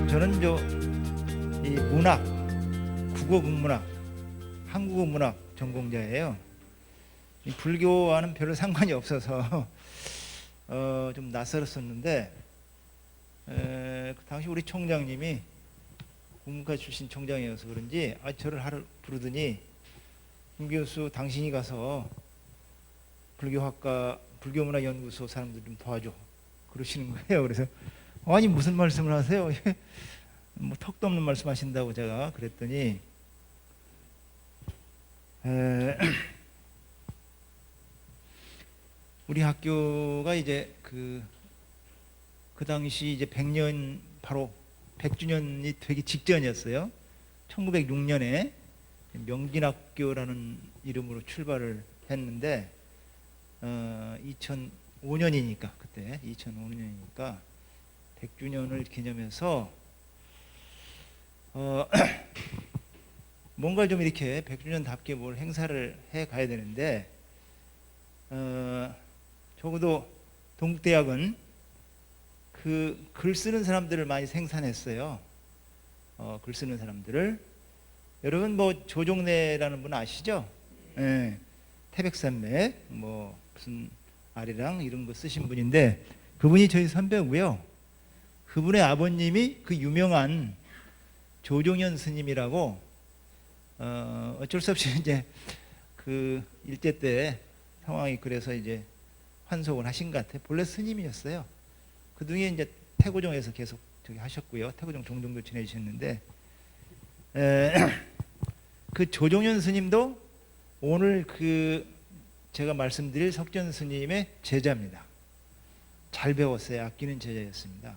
저는 이 문학, 국어 국문학, 한국어 문학 전공자예요. 이 불교와는 별로 상관이 없어서 좀 낯설었었는데 그 당시 우리 총장님이 국문과 출신 총장이어서 그런지 저를 하루 부르더니 김 교수 당신이 가서 불교학과 불교문화연구소 사람들 좀 도와줘 그러시는 거예요. 그래서 아니 무슨 말씀을 하세요? 뭐 턱도 없는 말씀하신다고 제가 그랬더니 우리 학교가 이제 그 당시 이제 100년 바로 100주년이 되기 직전이었어요. 1906년에 명진학교라는 이름으로 출발을 했는데 2005년이니까 그때 2005년이니까 100주년을 기념해서 뭔가 좀 이렇게 100주년답게 뭘 행사를 해 가야 되는데 적어도 동국대학은 그 글 쓰는 사람들을 많이 생산했어요. 글 쓰는 사람들을. 여러분 뭐 조종래라는 분 아시죠? 예, 태백산맥 뭐 무슨 아리랑 이런 거 쓰신 분인데 그분이 저희 선배고요. 그분의 아버님이 그 유명한 조종현 스님이라고 어쩔 수 없이 이제 그 일제 때 상황이 그래서 이제 환속을 하신 것 같아요. 본래 스님이었어요. 그 등에 이제 태고종에서 계속 저기 하셨고요. 태고종 종종도 지내주셨는데 그 조종현 스님도 오늘 그 제가 말씀드릴 석전 스님의 제자입니다. 잘 배웠어요. 아끼는 제자였습니다.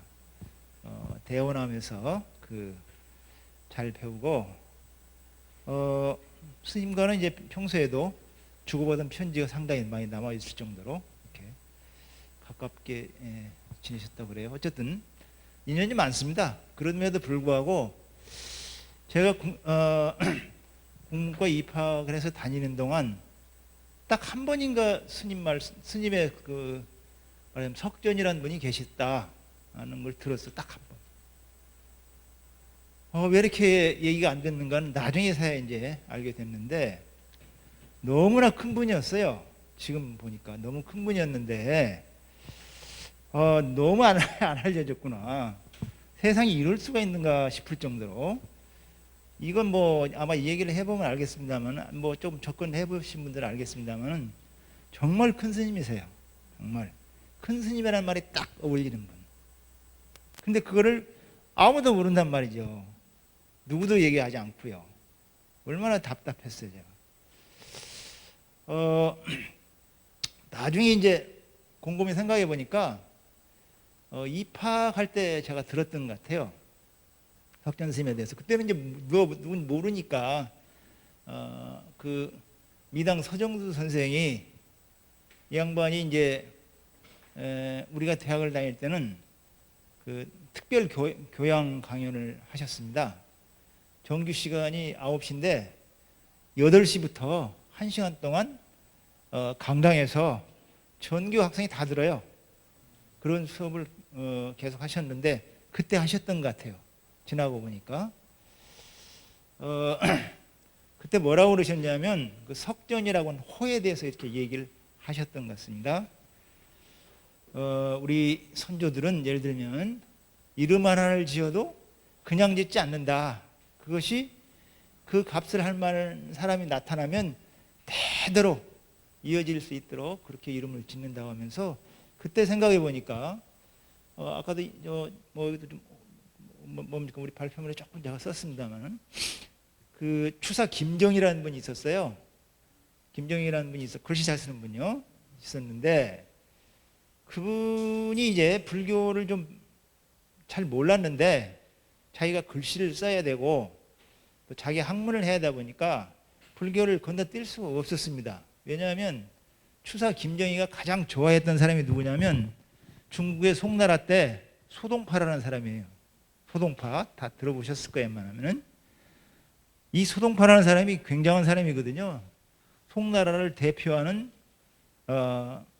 대원함에서 잘 배우고 스님과는 이제 평소에도 주고받은 편지가 상당히 많이 남아 있을 정도로 이렇게 가깝게 지내셨다고 그래요. 어쨌든 인연이 많습니다. 그럼에도 불구하고 제가 국문과 입학을 해서 다니는 동안 딱 한 번인가 스님의 말하자면 석전이라는 분이 계셨다는 걸 들었어. 딱 한 번. 왜 이렇게 얘기가 안 됐는가는 나중에서야 이제 알게 됐는데 너무나 큰 분이었어요. 지금 보니까 너무 큰 분이었는데 너무 안 알려졌구나. 세상에 이럴 수가 있는가 싶을 정도로 이건 뭐 아마 이 얘기를 해보면 알겠습니다만 뭐 좀 접근해 보신 분들은 알겠습니다만 정말 큰 스님이세요. 정말 큰 스님이라는 말이 딱 어울리는 분. 근데 그거를 아무도 모른단 말이죠. 누구도 얘기하지 않고요. 얼마나 답답했어요, 제가. 나중에 이제 곰곰이 생각해 보니까 입학할 때 제가 들었던 것 같아요. 석전 스님에 대해서. 그때는 이제 누군 모르니까 그 미당 서정수 선생이 이 양반이 이제 우리가 대학을 다닐 때는 그 특별 교양 강연을 하셨습니다. 정규 시간이 9시인데 8시부터 1시간 동안 강당에서 전교 학생이 다 들어요. 그런 수업을 계속 하셨는데 그때 하셨던 것 같아요. 지나고 보니까 그때 뭐라고 그러셨냐면 그 석전이라고 하는 호에 대해서 이렇게 얘기를 하셨던 것 같습니다. 우리 선조들은 예를 들면 이름 하나를 지어도 그냥 짓지 않는다. 그것이 그 값을 할 만한 사람이 나타나면 대대로 이어질 수 있도록 그렇게 이름을 짓는다고 하면서 그때 생각해 보니까 아까도 뭡니까 우리 발표문에 조금 제가 썼습니다만 그 추사 김정이라는 분이 있었어요. 김정이라는 분이 글씨 잘 쓰는 분이요. 있었는데 그분이 이제 불교를 좀 잘 몰랐는데 자기가 글씨를 써야 되고 또 자기 학문을 해야 하다 보니까 불교를 건너뛸 수가 없었습니다. 왜냐하면 추사 김정희가 가장 좋아했던 사람이 누구냐면 중국의 송나라 때 소동파라는 사람이에요. 소동파 다 들어보셨을 거예요. 웬만하면은 이 소동파라는 사람이 굉장한 사람이거든요. 송나라를 대표하는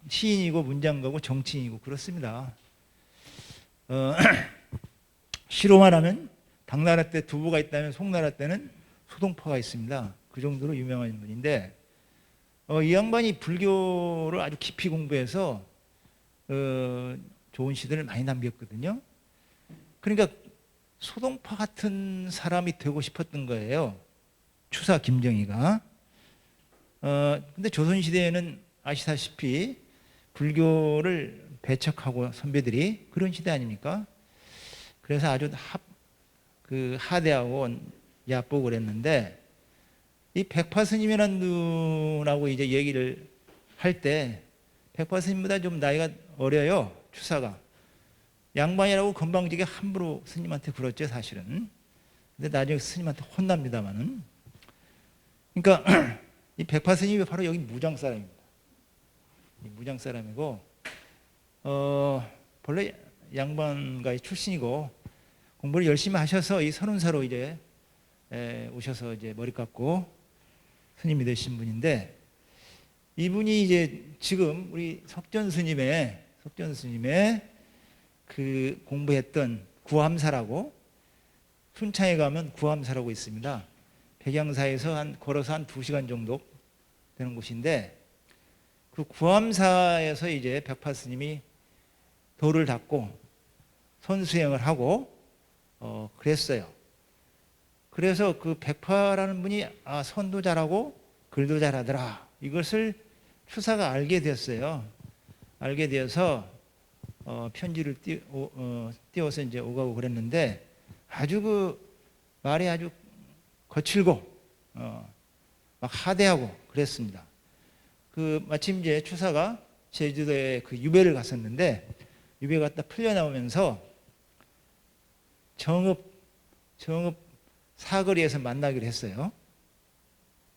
시인이고 문장가고 정치인이고 그렇습니다. 시로 말하면 당나라 때 두부가 있다면 송나라 때는 소동파가 있습니다. 그 정도로 유명한 분인데 이 양반이 불교를 아주 깊이 공부해서 좋은 시들을 많이 남겼거든요. 그러니까 소동파 같은 사람이 되고 싶었던 거예요. 추사 김정희가. 근데 조선시대에는 아시다시피 불교를 배척하고 선배들이 그런 시대 아닙니까? 그래서 아주 하대하고 얕보고 그랬는데 이 백파스님이라는 분하고 이제 얘기를 할 때 백파스님보다 좀 나이가 어려요. 추사가. 양반이라고 건방지게 함부로 스님한테 굴었죠, 사실은. 근데 나중에 스님한테 혼납니다만은. 그러니까 이 백파스님이 바로 여기 무장 사람입니다. 무장 사람이고 본래 양반가의 출신이고 공부를 열심히 하셔서 이 서른사로 이제 오셔서 이제 머리 깎고 스님이 되신 분인데 이분이 이제 지금 우리 석전 스님의 그 공부했던 구암사라고 순창에 가면 구암사라고 있습니다. 백양사에서 걸어서 한 2시간 정도 되는 곳인데 그 구암사에서 이제 백파 스님이 도를 닦고 선수행을 하고 그랬어요. 그래서 그 백파라는 분이 선도 잘하고 글도 잘하더라. 이것을 추사가 알게 됐어요. 알게 되어서 편지를 띄워서 이제 오가고 그랬는데 아주 그 말이 아주 거칠고 막 하대하고 그랬습니다. 그 마침 이제 추사가 제주도에 그 유배를 갔었는데 유배 갔다 풀려 나오면서 정읍 사거리에서 만나기로 했어요.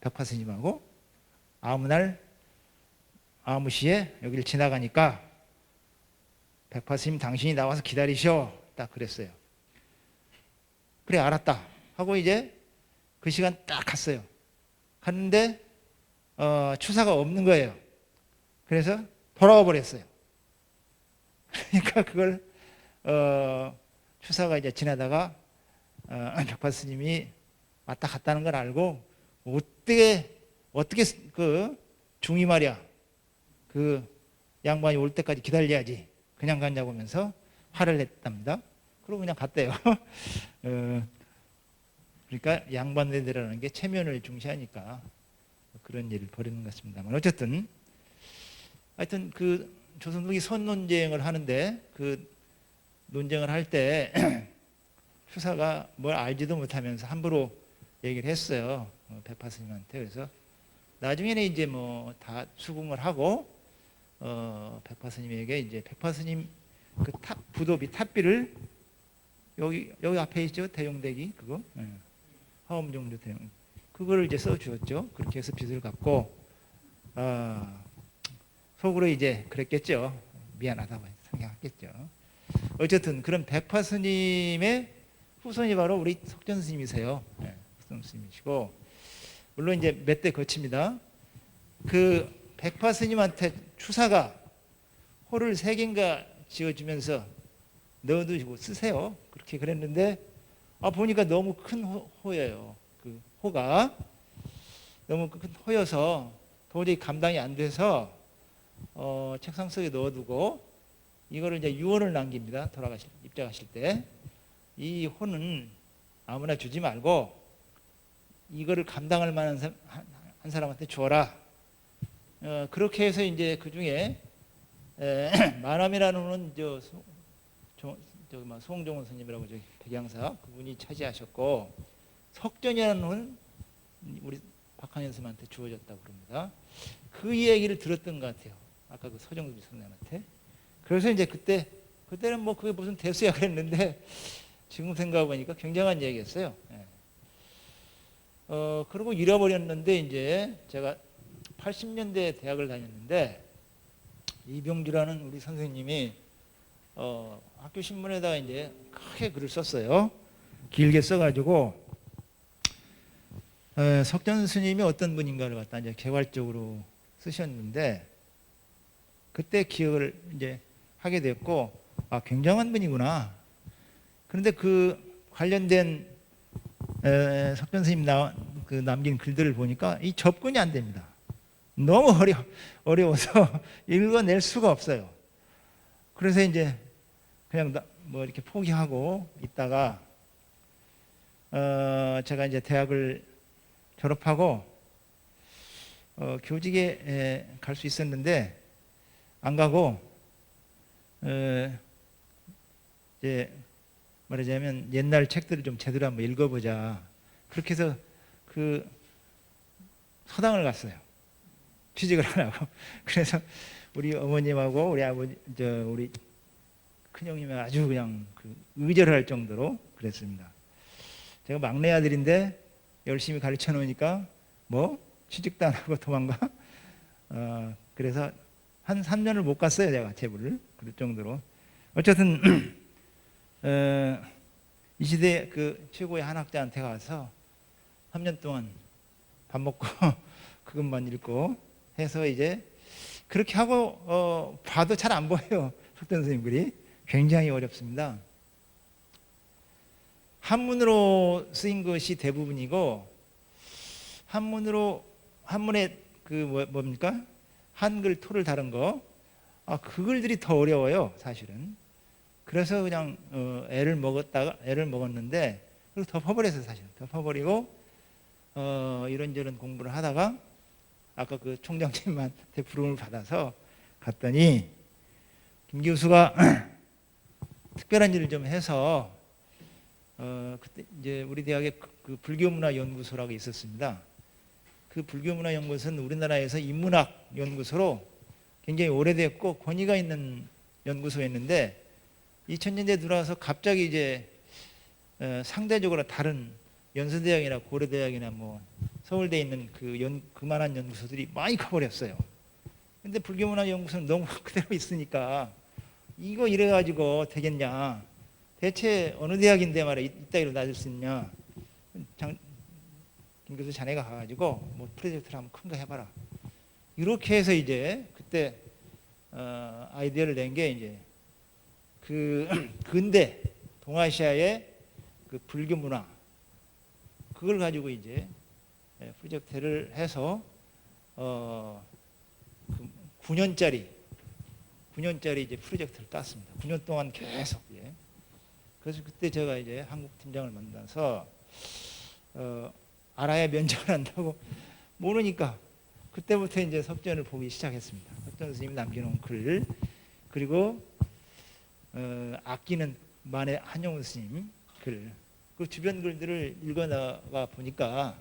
백파 스님하고 아무날 아무시에 여기를 지나가니까 백파 스님 당신이 나와서 기다리셔. 딱 그랬어요. 그래 알았다 하고 이제 그 시간 딱 갔어요. 갔는데 추사가 없는 거예요. 그래서 돌아와 버렸어요. 그러니까 그걸 추사가 이제 지나다가 백파 스님이 왔다 갔다는 걸 알고 어떻게 그 중이 말이야 그 양반이 올 때까지 기다려야지 그냥 갔냐고 하면서 화를 냈답니다. 그러고 그냥 갔대요. 그러니까 양반들이라는 게 체면을 중시하니까 그런 일을 벌이는 것 같습니다만 어쨌든 하여튼 그 조선독이 선논쟁을 하는데 그 논쟁을 할 때 추사가 뭘 알지도 못하면서 함부로 얘기를 했어요. 백파 스님한테. 그래서 나중에는 이제 뭐 다 수긍을 하고 백파 스님에게 이제 백파 스님 그 부도비 탑비를 여기 앞에 있죠. 대용대기 그거. 화엄정조 대용. 그거를 이제 써 주었죠. 그렇게 해서 빚을 갚고 속으로 이제 그랬겠죠. 미안하다고 생각했겠죠. 어쨌든 그런 백파 스님의 후손이 바로 우리 석전 스님이세요. 석전 스님이시고 물론 이제 몇 대 거칩니다. 그 백파 스님한테 추사가 호를 3개인가 지어주면서 넣어두시고 쓰세요. 그렇게 그랬는데 보니까 너무 큰 호예요. 그 호가 너무 큰 호여서 도저히 감당이 안 돼서 책상 속에 넣어두고 이거를 이제 유언을 남깁니다. 입장하실 때 이 호는 아무나 주지 말고 이거를 감당할 만한 한 사람한테 줘라. 그렇게 해서 이제 그 중에 만암이라는 호는 송종원 스님이라고 백양사 그분이 차지하셨고 석전이라는 호는 우리 박한현 스님한테 주어졌다고 그럽니다. 그 얘기를 들었던 것 같아요. 아까 그 서정수 선생님한테. 그래서 이제 그때는 뭐 그게 무슨 대수야 그랬는데 지금 생각해 보니까 굉장한 얘기였어요. 그리고 잃어버렸는데 이제 제가 80년대에 대학을 다녔는데 이병주라는 우리 선생님이 학교 신문에다가 이제 크게 글을 썼어요. 길게 써가지고 석전 스님이 어떤 분인가를 갖다 이제 개괄적으로 쓰셨는데 그때 기억을 이제 하게 됐고 굉장한 분이구나. 그런데 그 관련된 석전 스님 남긴 글들을 보니까 이 접근이 안 됩니다. 너무 어려워서 읽어낼 수가 없어요. 그래서 이제 그냥 뭐 이렇게 포기하고 있다가 제가 이제 대학을 졸업하고 교직에 갈 수 있었는데 안 가고 이제 말하자면 옛날 책들을 좀 제대로 한번 읽어보자. 그렇게 해서 그 서당을 갔어요. 취직을 하려고. 그래서 우리 어머님하고 우리 아버지, 우리 큰형님이 아주 그냥 의절할 정도로 그랬습니다. 제가 막내 아들인데 열심히 가르쳐 놓으니까 뭐 취직도 안 하고 도망가. 그래서 한 3년을 못 갔어요, 제가 제부를. 그럴 정도로. 어쨌든 이 시대 그 최고의 한학자한테 가서 3년 동안 밥 먹고 그것만 읽고 해서 이제 그렇게 하고 봐도 잘 안 보여요. 석전 선생님 글이 굉장히 어렵습니다. 한문으로 쓰인 것이 대부분이고 한문에 뭡니까? 한글 토를 다른 거 그 글들이 더 어려워요, 사실은. 그래서 그냥 애를 먹었는데 그리고 덮어버렸어요, 사실. 덮어버리고 이런저런 공부를 하다가 아까 그 총장님한테 부름을 받아서 갔더니 김 교수가 특별한 일을 좀 해서 그때 이제 우리 대학에 그 불교문화연구소라고 있었습니다. 그 불교문화연구소는 우리나라에서 인문학 연구소로 굉장히 오래됐고 권위가 있는 연구소였는데 2000년대 들어와서 갑자기 이제 상대적으로 다른 연세대학이나 고려대학이나 뭐 서울대에 있는 그만한 연구소들이 많이 커버렸어요. 근데 불교문화연구소는 너무 그대로 있으니까 이거 이래가지고 되겠냐? 대체 어느 대학인데 말이야 이따위로 놔줄 수 있냐? 김 교수 자네가 가가지고 뭐 프로젝트를 한번 큰 거 해봐라. 이렇게 해서 이제 그때 아이디어를 낸 게 이제 그 근대 동아시아의 그 불교 문화 그걸 가지고 이제 프로젝트를 해서 9년짜리 이제 프로젝트를 땄습니다. 9년 동안 계속. 예. 그래서 그때 제가 이제 한국 팀장을 만나서 알아야 면접을 한다고 모르니까 그때부터 이제 석전을 보기 시작했습니다. 석전 스님이 남겨놓은 글 그리고 아끼는 만해 한용운 스님 글 그 주변 글들을 읽어나가 보니까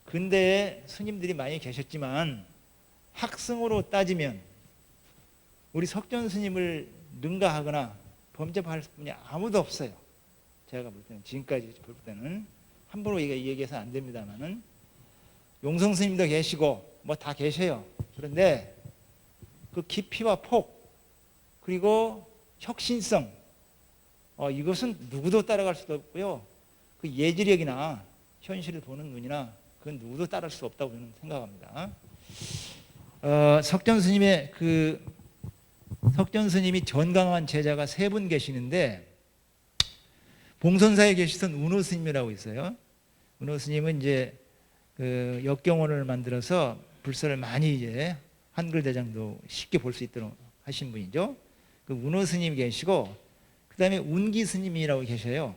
근대에 스님들이 많이 계셨지만 학승으로 따지면 우리 석전 스님을 능가하거나 범접할 분이 아무도 없어요. 제가 볼 때는 지금까지 볼 때는 함부로 얘기해서 안 됩니다만은 용성 스님도 계시고 뭐 다 계셔요. 그런데 그 깊이와 폭 그리고 혁신성 이것은 누구도 따라갈 수도 없고요. 그 예지력이나 현실을 보는 눈이나 그건 누구도 따를 수 없다고 저는 생각합니다. 석전 스님이 전강한 제자가 3분 계시는데 봉선사에 계시던 운호 스님이라고 있어요. 운호 스님은 이제 그 역경원을 만들어서 불서를 많이 이제 한글 대장도 쉽게 볼 수 있도록 하신 분이죠. 그 운호 스님이 계시고 그 다음에 운기 스님이라고 계셔요.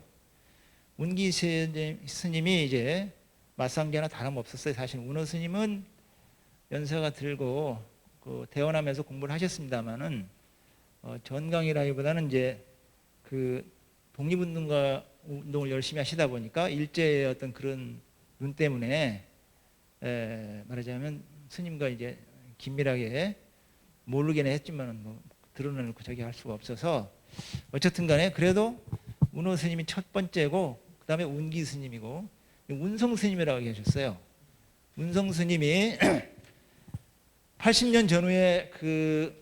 운기 스님이 이제 맞상제나 다름없었어요. 사실 운호 스님은 연세가 들고 그 대원하면서 공부를 하셨습니다만은 전강이라기보다는 이제 그 독립운동을 열심히 하시다 보니까 일제의 어떤 그런 눈 때문에 말하자면 스님과 이제 긴밀하게 모르게는 했지만 뭐 드러내놓고 저기 할 수가 없어서 어쨌든 간에 그래도 운호 스님이 첫 번째고 그 다음에 운기 스님이고 운성 스님이라고 계셨어요. 운성 스님이 80년 전후에 그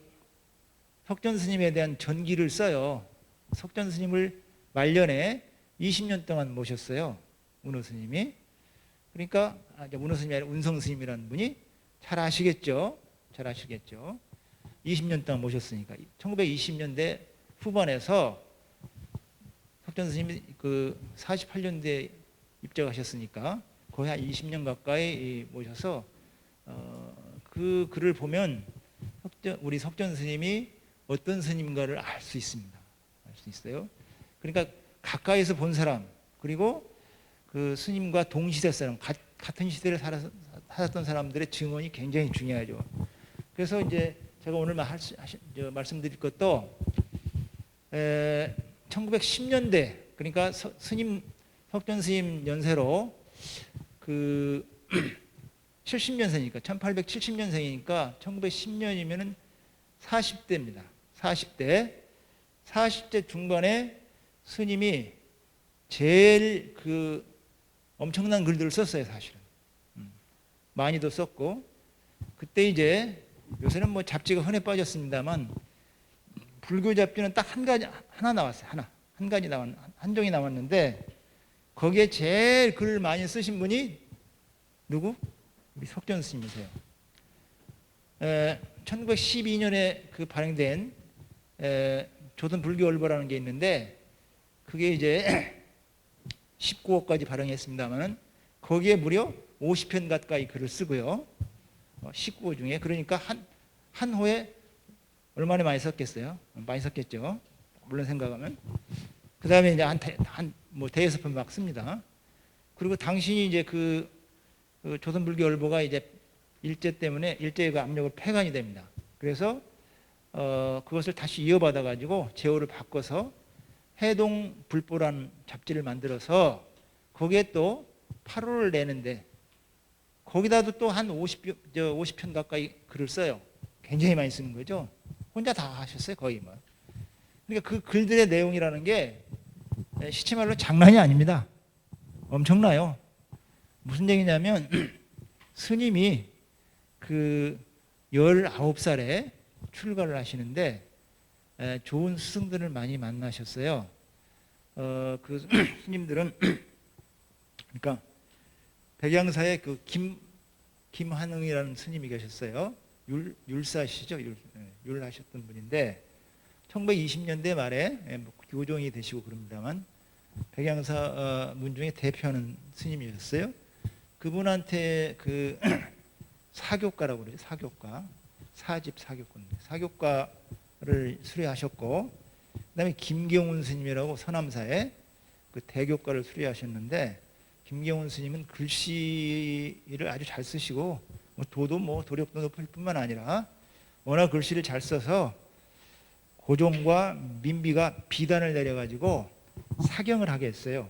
석전 스님에 대한 전기를 써요. 석전 스님을 말년에 20년 동안 모셨어요. 운호 스님이. 그러니까 운호 스님이 아니라 운성 스님이라는 분이 잘 아시겠죠. 잘 아시겠죠. 20년 동안 모셨으니까 1920년대 후반에서 석전 스님이 그 48년대에 입적하셨으니까 거의 한 20년 가까이 모셔서 그 글을 보면 우리 석전 스님이 어떤 스님인가를 알 수 있습니다. 알 수 있어요. 그러니까 가까이서 본 사람 그리고 그 스님과 동시대 사람 같은 시대를 살았던 사람들의 증언이 굉장히 중요하죠. 그래서 이제 제가 오늘 말씀드릴 것도 1910년대 그러니까 석전 스님 연세로 그 70년생이니까 1870년생이니까 1910년이면은 40대입니다. 40대 중반에 스님이 제일 그 엄청난 글들을 썼어요, 사실은. 많이도 썼고 그때 이제 요새는 뭐 잡지가 흔해 빠졌습니다만 불교 잡지는 딱 하나 나왔어요. 한 종이 나왔는데 거기에 제일 글을 많이 쓰신 분이 누구? 우리 석전 스님이세요. 1912년에 그 발행된 조선 불교월보라는 게 있는데 그게 이제 19호까지 발행했습니다만 거기에 무려 50편 가까이 글을 쓰고요. 19호 중에 그러니까 한 호에 얼마나 많이 썼겠어요? 많이 썼겠죠. 물론 생각하면 그 다음에 이제 뭐 대여섯 편 막 씁니다. 그리고 당신이 이제 그 조선 불교월보가 이제 일제가 압력을 폐간이 됩니다. 그래서 그것을 다시 이어받아 가지고 제호를 바꿔서 해동 불보라는 잡지를 만들어서 거기에 또 8호를 내는데 거기다도 또 한 50편 가까이 글을 써요. 굉장히 많이 쓰는 거죠. 혼자 다 하셨어요, 거의 뭐. 그러니까 그 글들의 내용이라는 게 시체말로 장난이 아닙니다. 엄청나요. 무슨 얘기냐면 스님이 그 19살에 출가를 하시는데 좋은 스승들을 많이 만나셨어요. 그 스님들은 그러니까 백양사에 그 김한응이라는 스님이 계셨어요. 율사시죠. 율하셨던 분인데 1920년대 말에 교종이 되시고 그럽니다만 백양사 문중에 대표하는 스님이셨어요. 그분한테 그 사교과라고 그래요. 사교과. 사집 사교과인데 사교과를 수료하셨고 그다음에 김경훈 스님이라고 서남사에 그 대교과를 수료하셨는데 김경훈 스님은 글씨를 아주 잘 쓰시고 도력도 높을 뿐만 아니라 워낙 글씨를 잘 써서 고종과 민비가 비단을 내려가지고 사경을 하게 했어요.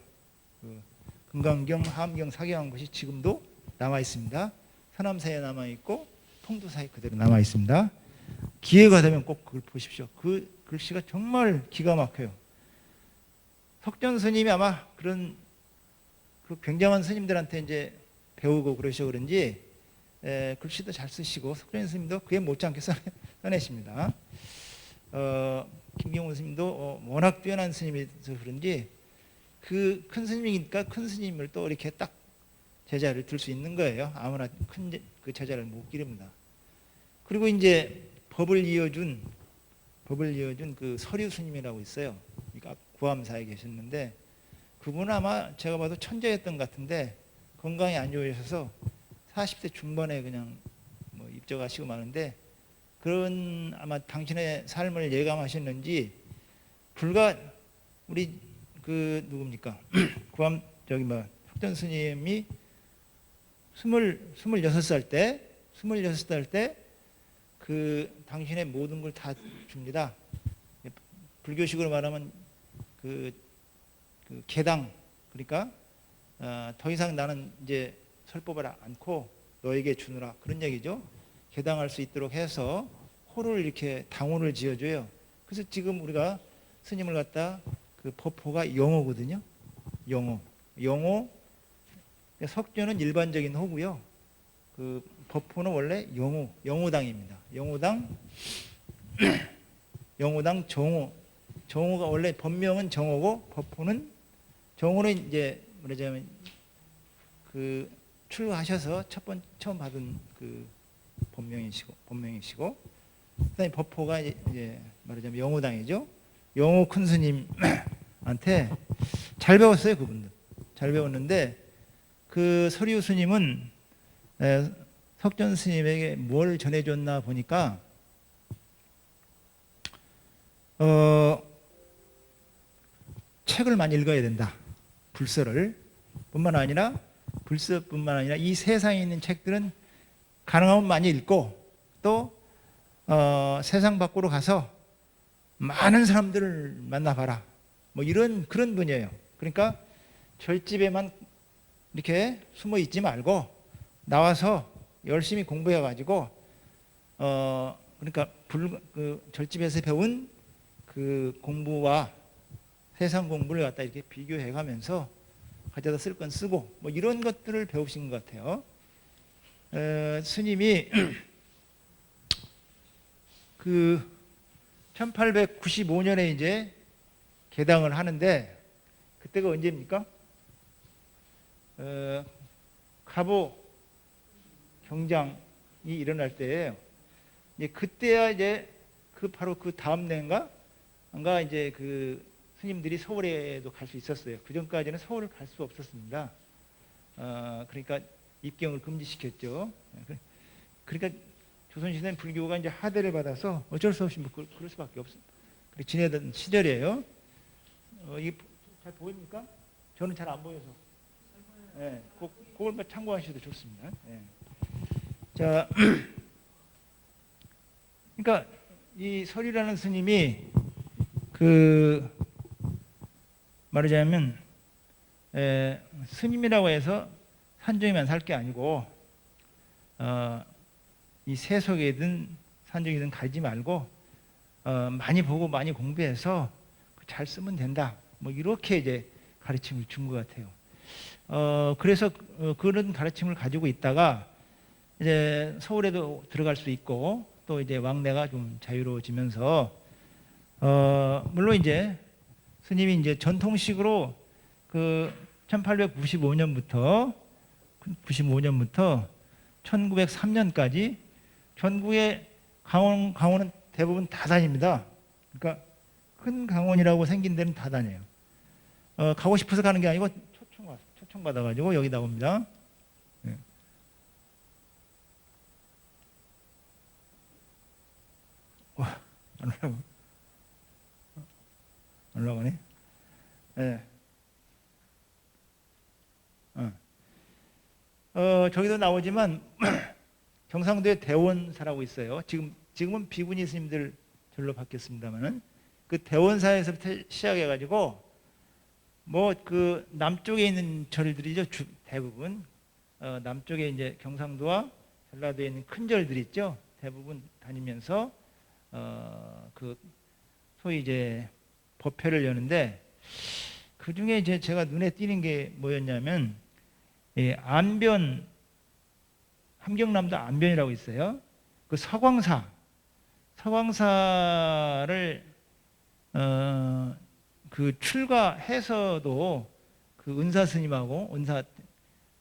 그 금강경, 하암경 사경한 것이 지금도 남아 있습니다. 서남사에 남아 있고 통도사에 그대로 남아 있습니다. 기회가 되면 꼭 그걸 보십시오. 그 글씨가 정말 기가 막혀요. 석전 스님이 아마 그런 그 굉장한 스님들한테 이제 배우고 그러셔 그런지 글씨도 잘 쓰시고 석전 스님도 그에 못지않게 써내십니다. 김경훈 스님도 워낙 뛰어난 스님이서 그런지 그 큰 스님이니까 큰 스님을 또 이렇게 딱 제자를 들 수 있는 거예요. 아무나 큰 그 제자를 못 기릅니다. 그리고 이제 법을 이어준 그 서류 스님이라고 있어요. 그러니까 구암사에 계셨는데 그분은 아마 제가 봐도 천재였던 것 같은데 건강이 안 좋으셔서 40대 중반에 그냥 뭐 입적하시고 마는데 그런 아마 당신의 삶을 예감하셨는지 불과 우리 그 누굽니까 석전 스님이 26살 때 그 당신의 모든 걸 다 줍니다. 불교식으로 말하면 그 계당 그러니까 더 이상 나는 이제 설법을 않고 너에게 주느라 그런 얘기죠. 계당할 수 있도록 해서 호를 이렇게 당호를 지어줘요. 그래서 지금 우리가 스님을 갖다 그 법호가 영호거든요. 영호 석조는 일반적인 호고요. 그 법호는 원래 영호당입니다. 영호당 정호가 원래 본명은 정호고 법호는 정호는 이제 말하자면 그 출가하셔서 처음 받은 그 본명이시고 그다음에 법호가 이제 말하자면 영호당이죠. 영호 큰 스님한테 잘 배웠어요. 그분들 잘 배웠는데 그 서리우 스님은 석전 스님에게 뭘 전해줬나 보니까 책을 많이 읽어야 된다. 불서를 뿐만 아니라 이 세상에 있는 책들은 가능하면 많이 읽고 또 세상 밖으로 가서 많은 사람들을 만나봐라. 뭐 그런 분이에요. 그러니까 절집에만 이렇게 숨어 있지 말고 나와서 열심히 공부해 가지고 그러니까 그 절집에서 배운 그 공부와 세상 공부를 갖다 이렇게 비교해 가면서 가져다 쓸 건 쓰고 뭐 이런 것들을 배우신 것 같아요. 스님이 그 1895년에 이제 개당을 하는데 그때가 언제입니까? 갑오 경장이 일어날 때예요. 이제 그때야 이제 바로 그 다음年인가 이제 그 스님들이 서울에도 갈 수 있었어요. 그 전까지는 서울을 갈 수 없었습니다. 그러니까 입경을 금지시켰죠. 그러니까 조선시대는 불교가 이제 하대를 받아서 어쩔 수 없이 뭐 그럴 수밖에 없어요. 그렇게 지내던 시절이에요. 이게 잘 보입니까? 저는 잘 안 보여서. 네, 그걸 참고하셔도 좋습니다. 네. 자, 그러니까 이 설이라는 스님이 그 말하자면 스님이라고 해서 산중에만 살 게 아니고 이 세속이든 산중이든 가지 말고 많이 보고 많이 공부해서 잘 쓰면 된다. 뭐 이렇게 이제 가르침을 준 것 같아요. 그래서 그런 가르침을 가지고 있다가 이제 서울에도 들어갈 수 있고 또 이제 왕래가 좀 자유로워지면서 물론 이제 스님이 이제 전통식으로 그 1895년부터 1903년까지 전국의 강원은 대부분 다 다닙니다. 그러니까 큰 강원이라고 생긴 데는 다 다녀요. 가고 싶어서 가는 게 아니고 초청 받아가지고 여기 나옵니다. 네. 와, 안 올라가네. 네. 저기도 나오지만 경상도에 대원사라고 있어요. 지금은 비구니 스님들 절로 바뀌었습니다만은 그 대원사에서부터 시작해가지고 뭐 그 남쪽에 있는 절들이죠. 대부분 남쪽에 이제 경상도와 전라도에 있는 큰 절들 있죠. 대부분 다니면서 그 소위 이제 법회를 여는데 그 중에 이제 제가 눈에 띄는 게 뭐였냐면 함경남도 안변이라고 있어요. 그 서광사를 그 출가해서도 그 은사 스님하고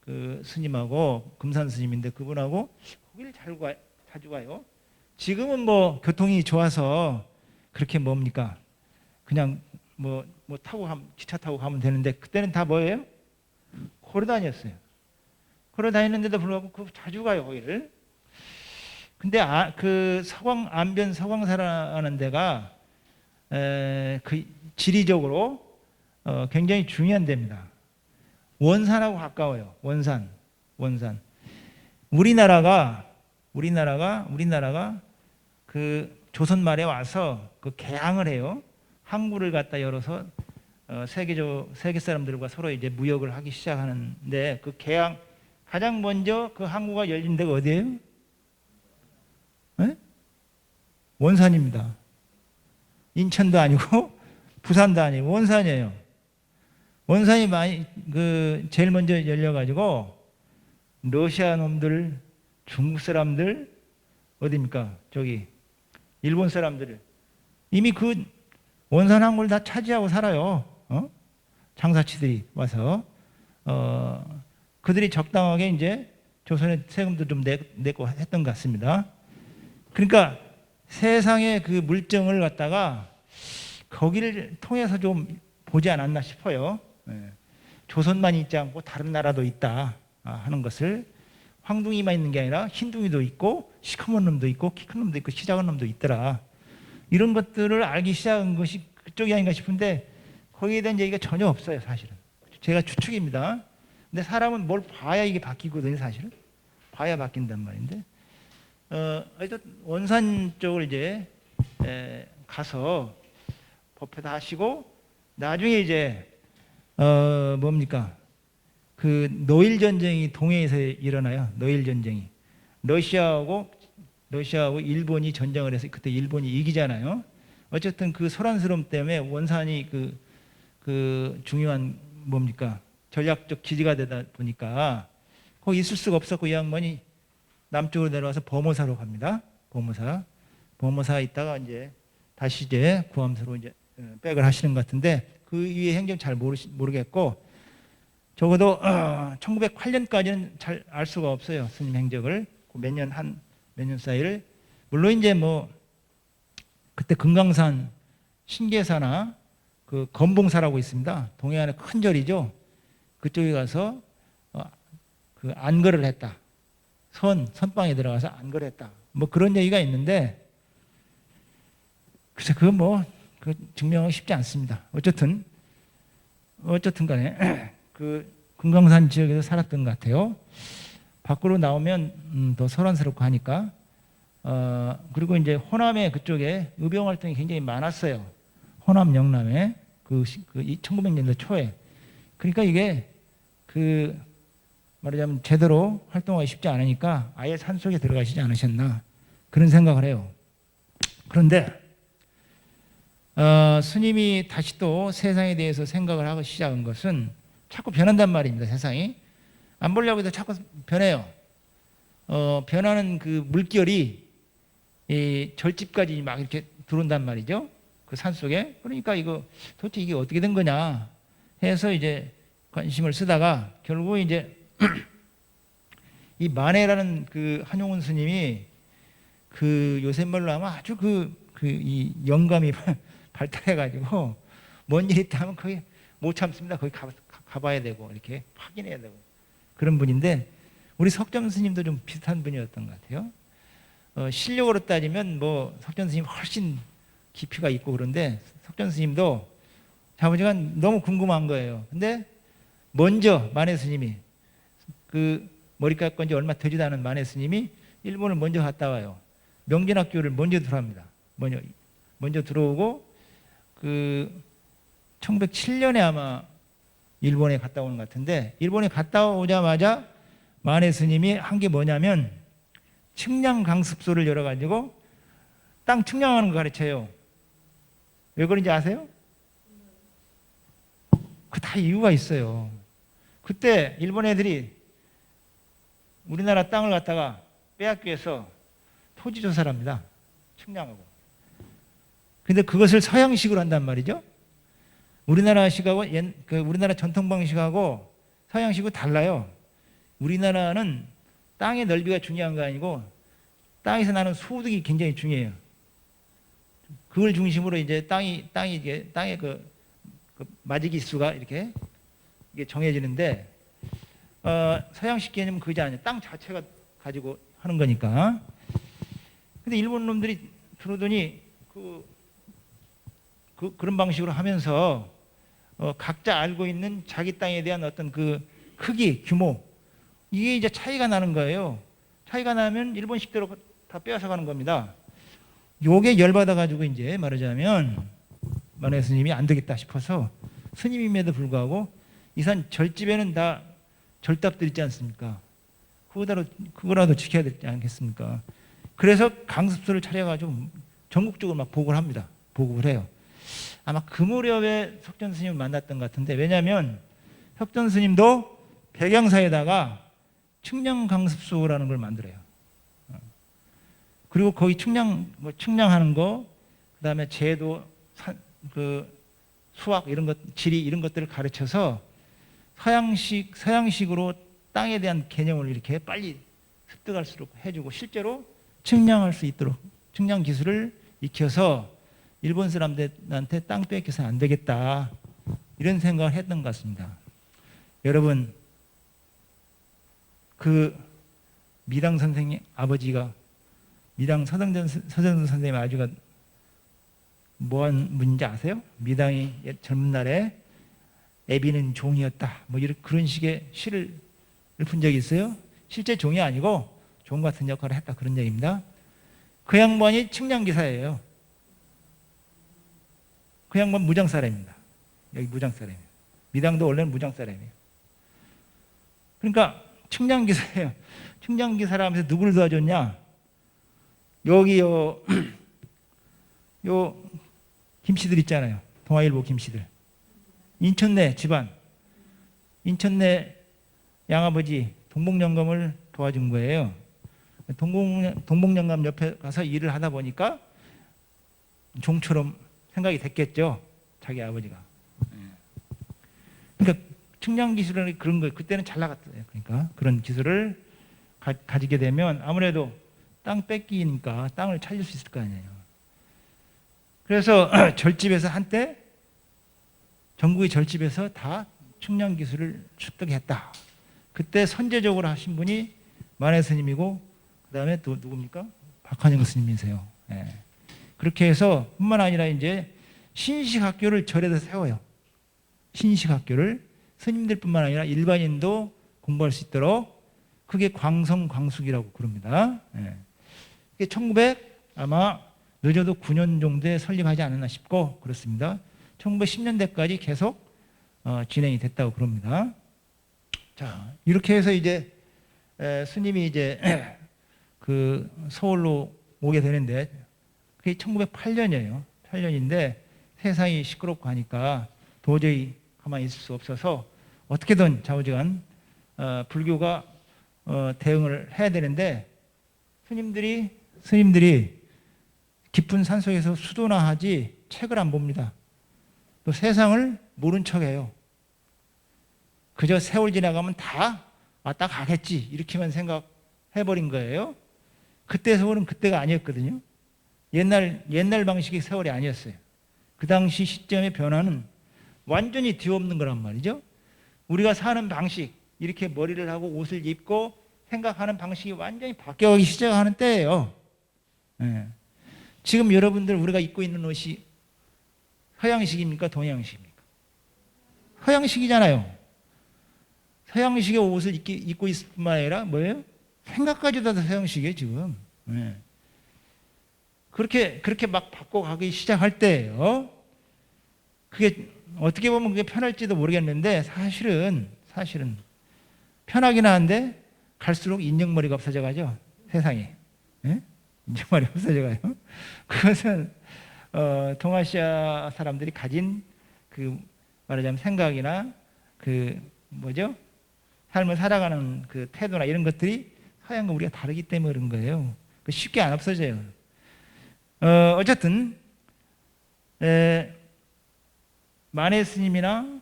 그 스님하고 금산 스님인데 그분하고 거기를 자주 가요. 지금은 뭐 교통이 좋아서 그렇게 뭡니까? 그냥 뭐 기차 타고 가면 되는데 그때는 다 뭐예요? 걸어 다녔어요. 걸어 다니는데도 불구하고 그 자주 가요 거기를. 근데 그 안변 서광사라는 데가 그 지리적으로 굉장히 중요한 데입니다. 원산하고 가까워요. 원산. 우리나라가 그 조선 말에 와서 그 개항을 해요. 항구를 갖다 열어서 세계 사람들과 서로 이제 무역을 하기 시작하는데 그 개항 가장 먼저 그 항구가 열린 데가 어디예요? 네? 원산입니다. 인천도 아니고 부산도 아니고 원산이에요. 원산이 많이 제일 먼저 열려가지고 러시아 놈들, 중국 사람들, 어디입니까? 저기 일본 사람들 이미 그 원산 항구를 다 차지하고 살아요. 장사치들이 와서 그들이 적당하게 이제 조선에 세금도 좀 내고 했던 것 같습니다. 그러니까 세상의 그 물정을 갖다가 거기를 통해서 좀 보지 않았나 싶어요. 조선만 있지 않고 다른 나라도 있다 하는 것을, 황둥이만 있는 게 아니라 흰둥이도 있고 시커먼 놈도 있고 키 큰 놈도 있고 키 작은 놈도 있더라. 이런 것들을 알기 시작한 것이 그쪽이 아닌가 싶은데 거기에 대한 얘기가 전혀 없어요. 사실은 제가 추측입니다. 근데 사람은 뭘 봐야 이게 바뀌거든요. 사실은 봐야 바뀐단 말인데 하여튼 원산 쪽을 이제 가서 법회도 하시고 나중에 이제 뭡니까? 그 노일 전쟁이 동해에서 일어나요. 노일 전쟁이 러시아하고 일본이 전쟁을 해서 그때 일본이 이기잖아요. 어쨌든 그 소란스러움 때문에 원산이 그 중요한 뭡니까? 전략적 기지가 되다 보니까 거기 있을 수가 없었고 이 양반이 남쪽으로 내려와서 범호사로 갑니다. 범호사 있다가 이제 다시 이제 구암사로 이제 백을 하시는 것 같은데 그 위에 행정 잘 모르겠고 적어도 1908년까지는 잘 알 수가 없어요. 스님 행적을 몇 년 사이를. 물론 이제 뭐 그때 금강산 신계사나 그 건봉사라고 있습니다. 동해안의 큰 절이죠. 그쪽에 가서 그 안거를 했다. 선방에 들어가서 안거를 했다. 뭐 그런 얘기가 있는데 그래서 그건 뭐 증명하기 쉽지 않습니다. 어쨌든 간에 그 금강산 지역에서 살았던 것 같아요. 밖으로 나오면 더 소란스럽고 하니까 그리고 이제 호남에 그쪽에 의병 활동이 굉장히 많았어요. 호남 영남에 그 1900년대 초에. 그러니까 이게 말하자면 제대로 활동하기 쉽지 않으니까 아예 산속에 들어가시지 않으셨나 그런 생각을 해요. 그런데 스님이 다시 또 세상에 대해서 생각을 하기 시작한 것은 자꾸 변한단 말입니다. 세상이 안 보려고 해도 자꾸 변해요. 변하는 그 물결이 이 절집까지 막 이렇게 들어온단 말이죠. 그 산속에. 그러니까 도대체 이게 어떻게 된 거냐 해서 이제 관심을 쓰다가 결국 이제 이 만해라는 그 한용운 스님이 그 요새 말로 하면 아주 이 영감이 발달해가지고 뭔 일이 있다면 거기 못 참습니다. 거기 가봐야 되고 이렇게 확인해야 되고 그런 분인데 우리 석점 스님도 좀 비슷한 분이었던 것 같아요. 실력으로 따지면 뭐 석점 스님 훨씬 깊이가 있고 그런데 석점 스님도 자부지가 너무 궁금한 거예요. 근데 먼저 만해 스님이 그 머리 깎은 지 얼마 되지도 않은 만해 스님이 일본을 먼저 갔다 와요. 명진학교를 먼저 들어갑니다. 먼저 들어오고 1907년에 아마 일본에 갔다 오는 것 같은데 일본에 갔다 오자마자 만해 스님이 한 게 뭐냐면 측량 강습소를 열어가지고 땅 측량하는 거 가르쳐요. 왜 그런지 아세요? 그 다 이유가 있어요. 그때 일본 애들이 우리나라 땅을 갖다가 빼앗기 위해서 토지 조사를 합니다. 측량하고. 근데 그것을 서양식으로 한단 말이죠. 우리나라식하고 우리나라 전통 방식하고 서양식하고 달라요. 우리나라는 땅의 넓이가 중요한 거 아니고 땅에서 나는 소득이 굉장히 중요해요. 그걸 중심으로 이제 땅의 그 마지기수가 이렇게 이게 정해지는데 서양식 개념은 그게 아니에요. 땅 자체가 가지고 하는 거니까. 근데 일본 놈들이 들어오더니 그런 방식으로 하면서 각자 알고 있는 자기 땅에 대한 어떤 그 크기, 규모 이게 이제 차이가 나는 거예요. 차이가 나면 일본식대로 다 빼앗아 가는 겁니다. 요게 열받아 가지고 이제 말하자면 만해 스님이 안 되겠다 싶어서 스님임에도 불구하고 이산 절집에는 다 절답들 있지 않습니까? 그거라도 지켜야 되지 않겠습니까? 그래서 강습소를 차려가지고 전국적으로 막 보고를 합니다. 보고를 해요. 아마 그 무렵에 석전 스님을 만났던 것 같은데, 왜냐하면 석전 스님도 백양사에다가 측량강습소라는 걸 만들어요. 그리고 거기 측량하는 거, 그다음에 제도, 수학 이런 것, 지리 이런 것들을 가르쳐서 서양식으로 땅에 대한 개념을 이렇게 빨리 습득할 수 있도록 해주고, 실제로 측량할 수 있도록 측량 기술을 익혀서 일본 사람들한테 땅 뺏겨서 안 되겠다, 이런 생각을 했던 것 같습니다. 여러분, 그 미당 선생님 아버지가, 미당 서정전 선생님 아주가 뭐한 분인지 아세요? 미당이 젊은 날에 애비는 종이었다, 뭐 이런 그런 식의 시를 푼 적이 있어요. 실제 종이 아니고 종 같은 역할을 했다, 그런 얘기입니다. 그 양반이 측량기사예요. 그 양반 무장사람입니다. 여기 무장사람이에요. 미당도 원래는 무장사람이에요. 그러니까 측량기사예요. 측량기사라 하면서 누구를 도와줬냐? 여기 요 김씨들 있잖아요. 동아일보 김씨들. 인천내 집안, 인천내 양아버지 동복영감을 도와준 거예요. 동복영감 옆에 가서 일을 하다 보니까 종처럼 생각이 됐겠죠, 자기 아버지가. 그러니까 측량 기술은 그런 거예요. 그때는 잘 나갔어요. 그러니까 그런 기술을 가지게 되면 아무래도 땅 뺏기니까 땅을 찾을 수 있을 거 아니에요. 그래서 절집에서 한때 전국의 절집에서 다 측량 기술을 습득했다. 그때 선제적으로 하신 분이 만해 스님이고, 그 다음에 또 누굽니까? 박한영 스님이세요. 예. 그렇게 해서 뿐만 아니라 이제 신식학교를 절에서 세워요. 신식학교를 스님들뿐만 아니라 일반인도 공부할 수 있도록, 그게 광성광숙이라고 그럽니다. 예. 그게 1900 아마 늦어도 9년 정도에 설립하지 않았나 싶고 그렇습니다. 1910년대까지 계속 진행이 됐다고 그럽니다. 자, 이렇게 해서 이제 스님이 이제 그 서울로 오게 되는데, 그게 1908년이에요. 8년인데 세상이 시끄럽고 하니까 도저히 가만히 있을 수 없어서 어떻게든 좌우지간 불교가 대응을 해야 되는데, 스님들이 깊은 산속에서 수도나 하지 책을 안 봅니다. 또 세상을 모른 척해요. 그저 세월 지나가면 다 왔다 가겠지, 이렇게만 생각해버린 거예요. 그때 세월은 그때가 아니었거든요. 옛날 방식의 세월이 아니었어요. 그 당시 시점의 변화는 완전히 뒤엎는 거란 말이죠. 우리가 사는 방식, 이렇게 머리를 하고 옷을 입고 생각하는 방식이 완전히 바뀌어가기 시작하는 때예요. 예. 지금 여러분들 우리가 입고 있는 옷이 서양식입니까? 동양식입니까? 서양식이잖아요. 서양식의 옷을 입고 있을 뿐만 아니라 뭐예요? 생각까지도 다 서양식이에요, 지금. 예. 그렇게 막 바꿔가기 시작할 때예요. 그게 어떻게 보면 그게 편할지도 모르겠는데, 사실은 편하긴 한데 갈수록 인정머리가 없어져 가죠, 세상에. 예? 인정머리 없어져 가요. 그것은 동아시아 사람들이 가진 그 말하자면 생각이나 그 뭐죠? 삶을 살아가는 그 태도나 이런 것들이 서양과 우리가 다르기 때문에 그런 거예요. 쉽게 안 없어져요. 어쨌든 만해 스님이나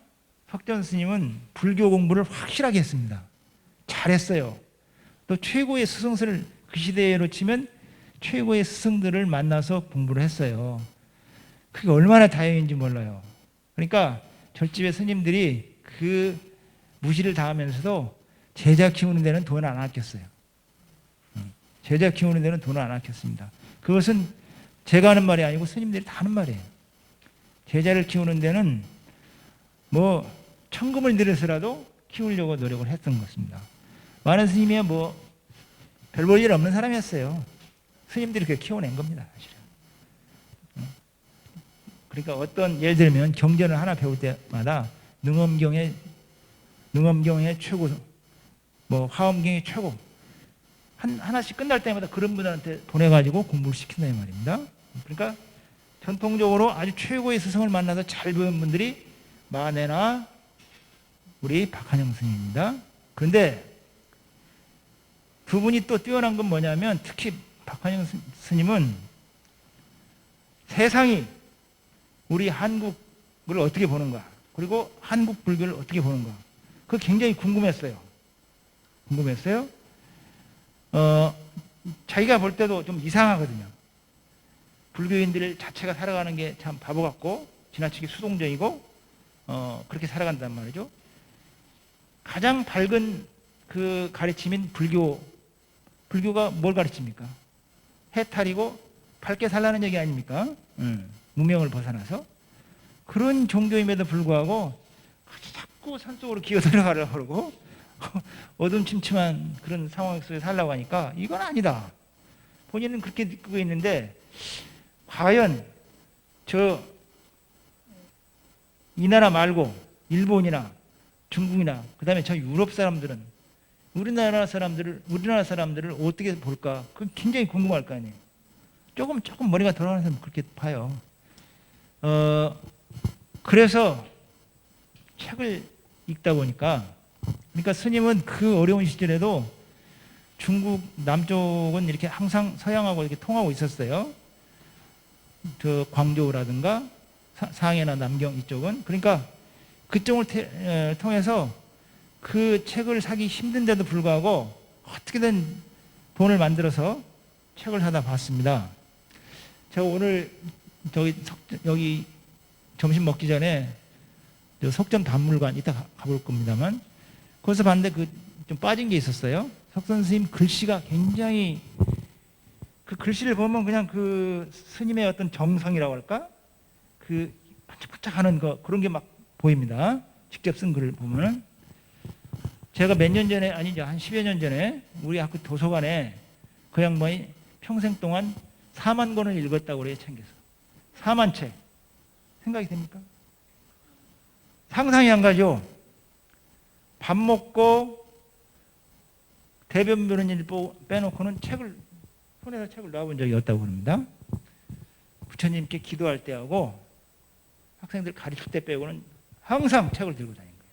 석전 스님은 불교 공부를 확실하게 했습니다. 잘했어요. 또 최고의 스승들을, 그 시대로 치면 최고의 스승들을 만나서 공부를 했어요. 그게 얼마나 다행인지 몰라요. 그러니까 절집의 스님들이 그 무시를 당하면서도 제자 키우는 데는 돈을 안 아꼈어요. 제자 키우는 데는 돈을 안 아꼈습니다. 그것은 제가 하는 말이 아니고 스님들이 다 하는 말이에요. 제자를 키우는 데는 뭐 천금을 들여서라도 키우려고 노력을 했던 것입니다. 많은 스님이 뭐 별 볼 일 없는 사람이었어요. 스님들이 그렇게 키워낸 겁니다, 사실은. 그러니까 어떤, 예를 들면 경전을 하나 배울 때마다 능엄경의 최고, 뭐 화엄경의 최고, 하나씩 끝날 때마다 그런 분들한테 보내가지고 공부를 시킨다는 말입니다. 그러니까 전통적으로 아주 최고의 스승을 만나서 잘 배운 분들이 마내나 우리 박한영 스님입니다. 그런데 두 분이 또 뛰어난 건 뭐냐면, 특히 박한영 스님은 세상이 우리 한국을 어떻게 보는가, 그리고 한국 불교를 어떻게 보는가, 그거 굉장히 궁금했어요. 자기가 볼 때도 좀 이상하거든요. 불교인들 자체가 살아가는 게 참 바보 같고 지나치게 수동적이고 그렇게 살아간단 말이죠. 가장 밝은 그 가르침인 불교가 뭘 가르칩니까? 해탈이고 밝게 살라는 얘기 아닙니까? 무명을 벗어나서. 그런 종교임에도 불구하고 자꾸 산속으로 기어들어가려고 그러고 어둠침침한 그런 상황 속에 살라고 하니까 이건 아니다. 본인은 그렇게 느끼고 있는데, 과연 이 나라 말고 일본이나 중국이나 그다음에 저 유럽 사람들은 우리나라 사람들을 어떻게 볼까? 그건 굉장히 궁금할 거 아니에요. 조금 머리가 돌아가는 사람 그렇게 봐요. 그래서 책을 읽다 보니까, 그러니까 스님은 그 어려운 시절에도 중국 남쪽은 이렇게 항상 서양하고 이렇게 통하고 있었어요. 저 광저우라든가 상해나 남경 이쪽은. 그러니까 그쪽을 통해서 그 책을 사기 힘든데도 불구하고 어떻게든 돈을 만들어서 책을 사다 봤습니다. 제가 오늘 여기 점심 먹기 전에 석전 박물관 이따 가볼 겁니다만, 거기서 봤는데 좀 빠진 게 있었어요. 석선 스님 글씨가 굉장히, 그 글씨를 보면 그냥 그 스님의 어떤 정성이라고 할까? 그 반짝반짝하는 그런 게 막 보입니다. 직접 쓴 글을 보면은. 제가 몇 년 전에, 아니죠, 한 10여 년 전에 우리 학교 도서관에 그 양반이 평생 동안 4만 권을 읽었다고 그래요, 챙겨서. 4만 책. 생각이 됩니까? 상상이 안 가죠? 밥 먹고 대변 보는 일 빼놓고는 손에서 책을 놔본 적이 없다고 그럽니다. 부처님께 기도할 때하고 학생들 가르칠 때 빼고는 항상 책을 들고 다닌 거예요.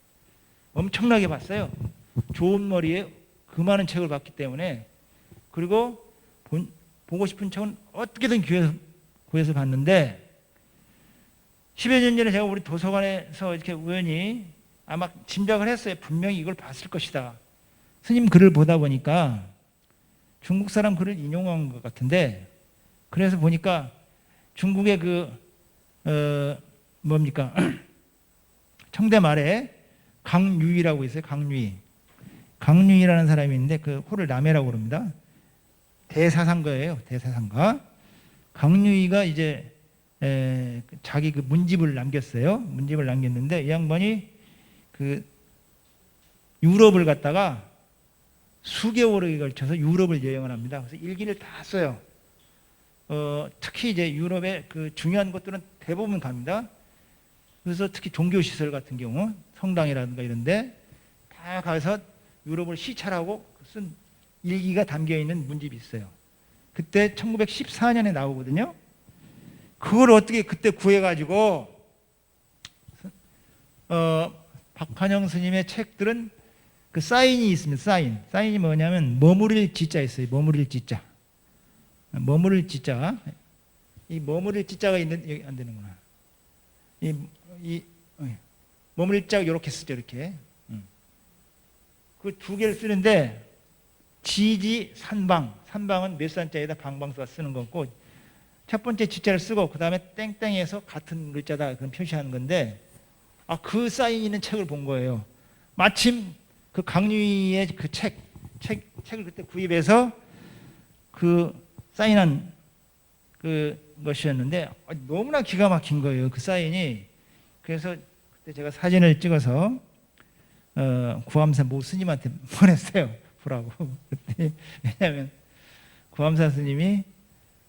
엄청나게 봤어요. 좋은 머리에 그 많은 책을 봤기 때문에. 그리고 보고 싶은 책은 어떻게든 구해서 봤는데, 10여 년 전에 제가 우리 도서관에서 이렇게 우연히 아마 짐작을 했어요. 분명히 이걸 봤을 것이다. 스님 글을 보다 보니까 중국 사람 글을 인용한 것 같은데, 그래서 보니까 중국의 뭡니까? 청대 말에 강유이라고 있어요. 강유이라는 사람이 있는데 그 호를 남해라고 그럽니다. 대사상가예요. 대사상가. 강유이가 이제 자기 그 문집을 남겼어요. 문집을 남겼는데 이 양반이 그 유럽을 갔다가 수개월에 걸쳐서 유럽을 여행을 합니다. 그래서 일기를 다 써요. 특히 이제 유럽의 그 중요한 것들은 대부분 갑니다. 그래서 특히 종교시설 같은 경우 성당이라든가 이런데 다 가서 유럽을 시찰하고 쓴 일기가 담겨있는 문집이 있어요. 그때 1914년에 나오거든요. 그걸 어떻게 그때 구해가지고 박한영 스님의 책들은 그 사인이 있습니다. 사인이 뭐냐면 머무릴 지자 있어요. 머무릴 지자. 이 머무릴 지자가 있는, 여기 안 되는구나. 머무릴 지자가 이렇게 쓰죠. 이렇게. 그 두 개를 쓰는데 지지 산방은 몇 산자에다 방방수가 쓰는 거고, 첫 번째 지자를 쓰고 그 다음에 땡땡해서 같은 글자다 그런 표시하는 건데, 그 사인 있는 책을 본 거예요. 마침 그 강유이의 그 책을 그때 구입해서 그 사인한 그 것이었는데 너무나 기가 막힌 거예요. 그 사인이. 그래서 그때 제가 사진을 찍어서 구암사 모 스님한테 보냈어요. 보라고. 왜냐하면 구암사 스님이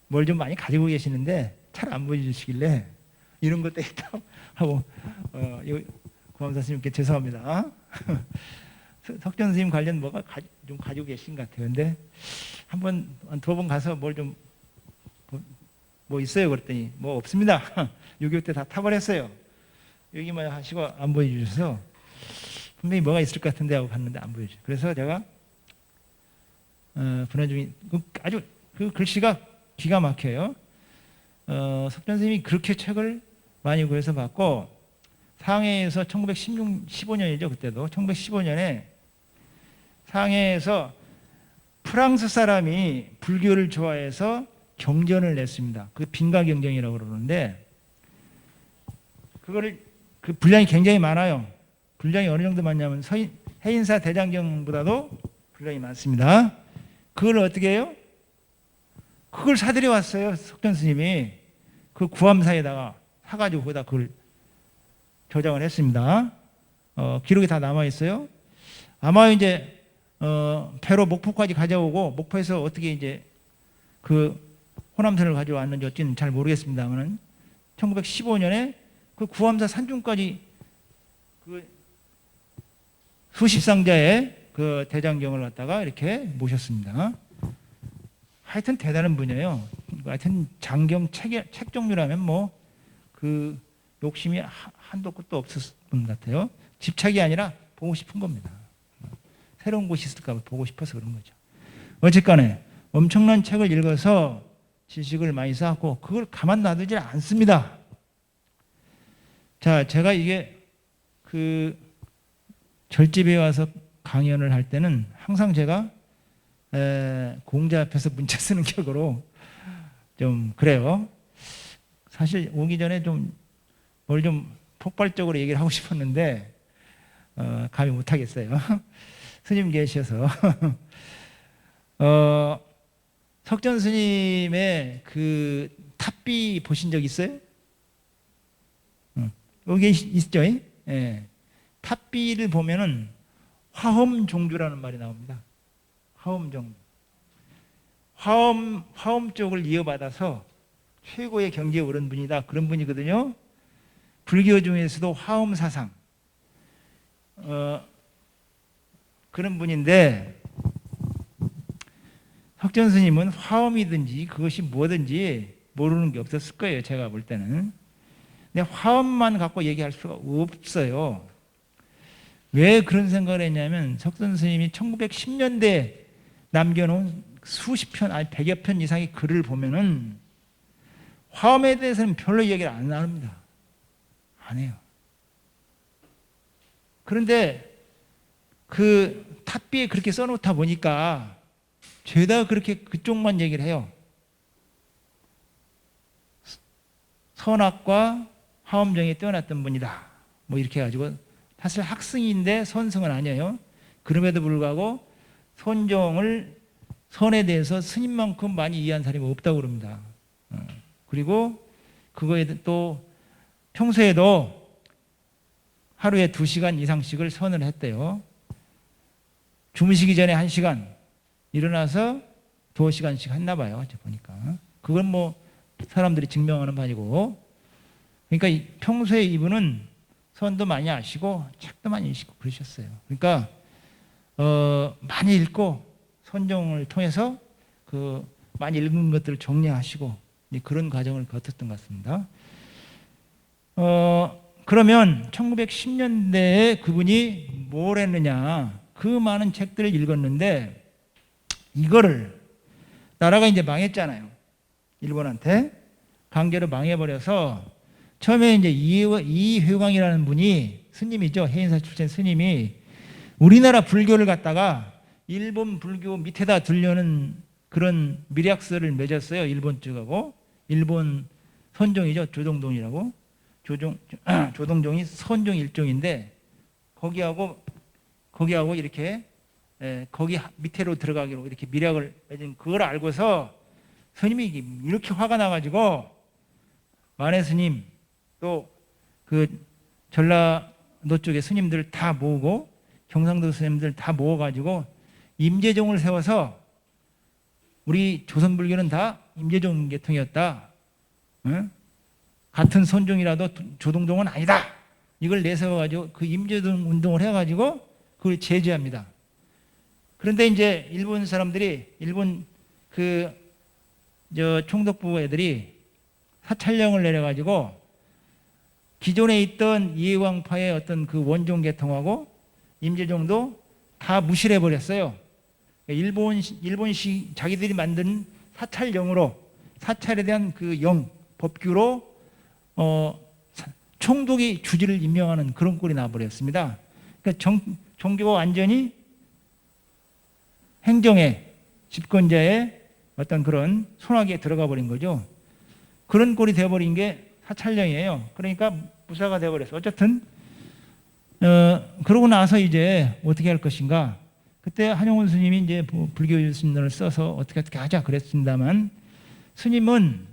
뭘 좀 많이 가지고 계시는데 잘 안 보여주시길래 이런 것도 있다 하고 구암사 스님께 죄송합니다. 석전 스님 관련 뭐가 좀 가지고 계신 것 같아요. 근데 한 번, 두어 번 가서 뭘 좀 뭐 있어요? 그랬더니 뭐 없습니다. 6.25 때 다 타버렸어요. 여기만 하시고 안 보여주셔서 분명히 뭐가 있을 것 같은데 하고 봤는데 안 보여줘요. 그래서 제가 분화중이 아주 그 글씨가 기가 막혀요. 석전 선생님이 그렇게 책을 많이 구해서 봤고, 상해에서 1915년이죠. 그때도 1915년에 상해에서 프랑스 사람이 불교를 좋아해서 경전을 냈습니다. 그 빈가 경전이라고 그러는데, 그거를 그 분량이 굉장히 많아요. 분량이 어느 정도 많냐면 해인사 대장경보다도 분량이 많습니다. 그걸 어떻게 해요? 그걸 사들여 왔어요. 석전 스님이 그 구암사에다가 사가지고 거기다 그걸 저장을 했습니다. 기록이 다 남아 있어요. 아마 이제 배로 목포까지 가져오고 목포에서 어떻게 이제 그 호남선을 가져왔는지 어찌는 잘 모르겠습니다만은 1915년에 그 구암사 산중까지 그 수십 상자의 그 대장경을 갖다가 이렇게 모셨습니다. 하여튼 대단한 분이에요. 하여튼 장경 책 종류라면 뭐 그 욕심이 한도 끝도 없었을 분 같아요. 집착이 아니라 보고 싶은 겁니다. 새로운 곳이 있을까 봐 보고 싶어서 그런 거죠. 어쨌간에 엄청난 책을 읽어서 지식을 많이 쌓았고 그걸 가만 놔두지 않습니다. 자, 제가 이게 그 절집에 와서 강연을 할 때는 항상 제가 공자 앞에서 문자 쓰는 격으로 좀 그래요. 사실 오기 전에 좀 뭘 좀 폭발적으로 얘기를 하고 싶었는데 감히 못하겠어요. 스님 계셔서 석전 스님의 그 탑비 보신 적 있어요? 여기 있죠? 예. 탑비를 보면은 화엄종주라는 말이 나옵니다. 화엄종주. 화엄 쪽을 이어받아서 최고의 경지에 오른 분이다. 그런 분이거든요. 불교 중에서도 화엄 사상. 그런 분인데 석전 스님은 화엄이든지 그것이 뭐든지 모르는 게 없었을 거예요. 제가 볼 때는. 근데 화엄만 갖고 얘기할 수가 없어요. 왜 그런 생각을 했냐면 석전 스님이 1910년대에 남겨놓은 수십 편, 아니 100여 편 이상의 글을 보면은 화엄에 대해서는 별로 얘기를 안 나눕니다. 안 해요. 그런데 그 탑비에 그렇게 써놓다 보니까 죄다 그렇게 그쪽만 얘기를 해요. 선악과 화엄정에 뛰어났던 분이다. 뭐 이렇게 해가지고 사실 학승인데 선승은 아니에요. 그럼에도 불구하고 선에 대해서 스님만큼 많이 이해한 사람이 없다고 그럽니다. 그리고 그거에 또 평소에도 하루에 2시간 이상씩을 선을 했대요. 주무시기 전에 1시간, 일어나서 2시간씩 했나 봐요. 보니까. 그건 뭐 사람들이 증명하는 바이고. 그러니까 평소에 이분은 선도 많이 아시고 책도 많이 읽고 그러셨어요. 그러니까 많이 읽고 선종을 통해서 그 많이 읽은 것들을 정리하시고 그런 과정을 거쳤던 것 같습니다. 그러면 1910년대에 그분이 뭘 했느냐? 그 많은 책들을 읽었는데 이거를 나라가 이제 망했잖아요. 일본한테 강제로 망해버려서 처음에 이제 이회광이라는 분이 스님이죠. 해인사 출신 스님이 우리나라 불교를 갖다가 일본 불교 밑에다 두려는 그런 밀약서를 맺었어요. 일본 쪽하고. 일본 선종이죠. 조동동이라고. 조동종이 선종 일종인데 거기하고 이렇게 거기 밑으로 들어가기로 이렇게 밀약을 맺은 그걸 알고서 스님이 이렇게 화가 나가지고 만해 스님 또 그 전라도 쪽의 스님들 다 모으고 경상도 스님들 다 모아가지고 임재종을 세워서 우리 조선불교는 다 임재종 계통이었다. 응? 같은 선종이라도 조동종은 아니다. 이걸 내세워가지고 그 임재종 운동을 해가지고 그걸 제지합니다. 그런데 이제 일본 사람들이 일본 총독부 애들이 사찰령을 내려가지고 기존에 있던 이해왕파의 어떤 그 원종 계통하고 임재종도 다 무시를 해버렸어요. 일본식 자기들이 만든 사찰령으로, 사찰에 대한 그 법규로 총독이 주지를 임명하는 그런 꼴이 나버렸습니다. 그러니까 종교가 완전히 행정의 집권자의 어떤 그런 손아귀에 들어가 버린 거죠. 그런 꼴이 되어버린 게 사찰령이에요. 그러니까 무사가 되어버렸어요. 어쨌든 그러고 나서 이제 어떻게 할 것인가. 그때 한용운 스님이 이제 불교 신론을 써서 어떻게 하자 그랬습니다만, 스님은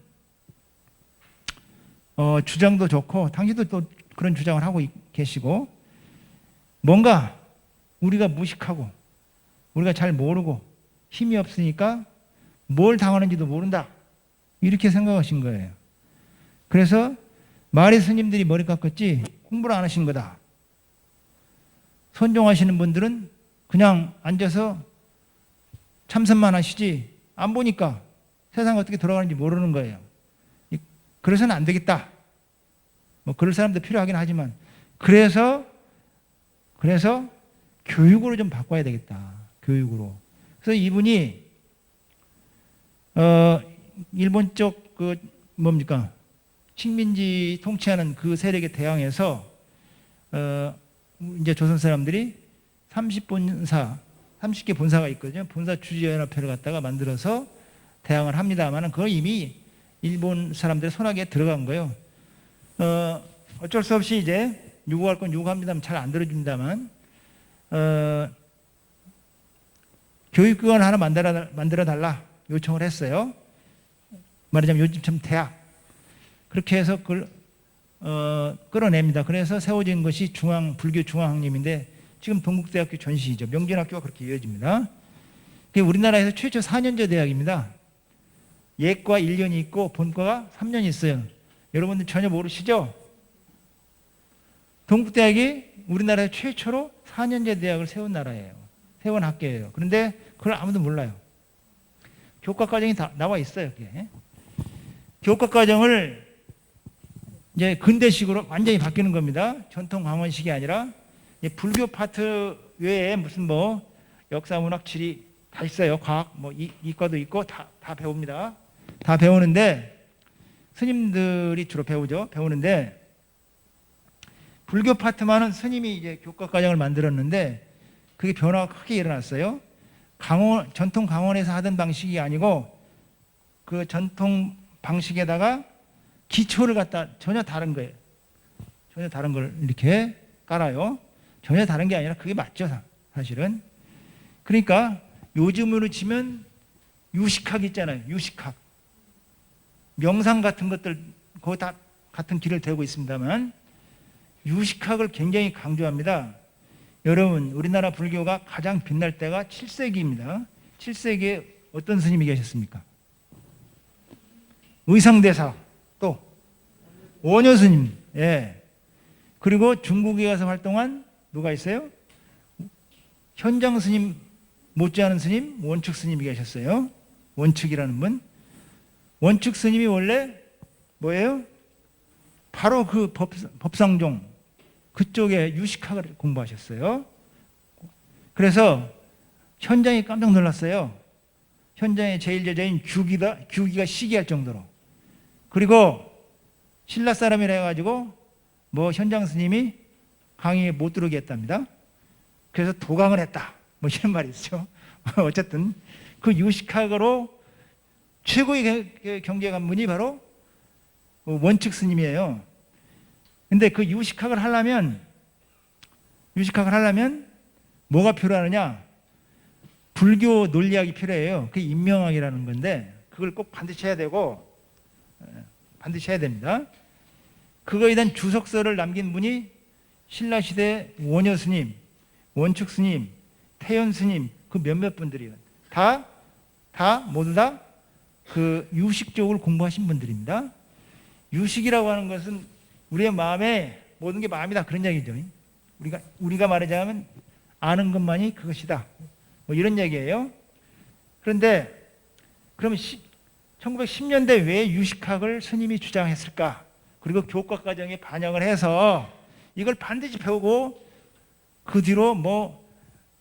주장도 좋고 당시도 또 그런 주장을 하고 계시고, 뭔가 우리가 무식하고 우리가 잘 모르고 힘이 없으니까 뭘 당하는지도 모른다, 이렇게 생각하신 거예요. 그래서 마리 스님들이 머리 깎았지 공부를 안 하신 거다. 선종하시는 분들은 그냥 앉아서 참선만 하시지 안 보니까 세상 어떻게 돌아가는지 모르는 거예요. 그래서는 안 되겠다. 뭐 그럴 사람도 필요하긴 하지만, 그래서 교육으로 좀 바꿔야 되겠다. 교육으로. 그래서 이분이 일본 쪽 그 뭡니까, 식민지 통치하는 그 세력에 대항해서 이제 조선 사람들이 30개 본사가 있거든요. 본사 주지연합회를 갖다가 만들어서 대항을 합니다만, 그건 이미 일본 사람들의 손아귀에 들어간 거예요. 어쩔 수 없이 이제 요구할 건 요구합니다만 잘 안 들어줍니다만, 교육기관 하나 만들어 달라 요청을 했어요. 말하자면 요즘처럼 대학. 그렇게 해서 그걸 끌어냅니다. 그래서 세워진 것이 불교 중앙학림인데, 지금 동국대학교 전신이죠. 명진학교가 그렇게 이어집니다. 그게 우리나라에서 최초 4년제 대학입니다. 예과 1년이 있고 본과가 3년이 있어요. 여러분들 전혀 모르시죠? 동국대학이 우리나라에서 최초로 4년제 대학을 세운 나라예요. 세운 학교예요. 그런데 그걸 아무도 몰라요. 교과과정이 다 나와 있어요. 그게. 교과과정을 이제 근대식으로 완전히 바뀌는 겁니다. 전통 강원식이 아니라 불교 파트 외에 무슨 뭐 역사, 문학, 지리 다 있어요. 과학, 뭐 이과도 있고 다 배웁니다. 다 배우는데, 스님들이 주로 배우는데, 불교 파트만은 스님이 이제 교과 과정을 만들었는데 그게 변화가 크게 일어났어요. 전통 강원에서 하던 방식이 아니고 그 전통 방식에다가 기초를 갖다 전혀 다른 거예요. 전혀 다른 걸 이렇게 깔아요. 전혀 다른 게 아니라 그게 맞죠, 사실은. 그러니까 요즘으로 치면 유식학 있잖아요. 유식학. 명상 같은 것들 거의 다 같은 길을 대고 있습니다만, 유식학을 굉장히 강조합니다. 여러분, 우리나라 불교가 가장 빛날 때가 7세기입니다. 7세기에 어떤 스님이 계셨습니까? 의상대사, 또 원효 스님, 예. 그리고 중국에 가서 활동한 누가 있어요? 현장 스님 못지않은 스님, 원축 스님이 계셨어요. 원축이라는 분. 원축 스님이 원래 뭐예요? 바로 그 법상종 그쪽에 유식학을 공부하셨어요. 그래서 현장이 깜짝 놀랐어요. 현장의 제일 제자인 규기가 시기할 정도로. 그리고 신라 사람이라 해가지고 뭐 현장 스님이 강의에 못 들어오게 했답니다. 그래서 도강을 했다, 뭐 이런 말이 있죠. 어쨌든 그 유식학으로 최고의 경제 관문이 바로 원축 스님이에요. 근데 그 유식학을 하려면 뭐가 필요하느냐? 불교 논리학이 필요해요. 그게 인명학이라는 건데, 그걸 꼭 반드시 해야 되고, 반드시 해야 됩니다. 그거에 대한 주석서를 남긴 분이 신라시대 원효 스님, 원축 스님, 태연 스님, 그 몇몇 분들이에요. 모두 다 그 유식 쪽을 공부하신 분들입니다. 유식이라고 하는 것은 우리의 마음에 모든 게 마음이다, 그런 얘기죠. 우리가 말하자면 아는 것만이 그것이다, 뭐 이런 얘기예요. 그런데 그러면 1910년대 왜 유식학을 스님이 주장했을까? 그리고 교과 과정에 반영을 해서 이걸 반드시 배우고 그 뒤로 뭐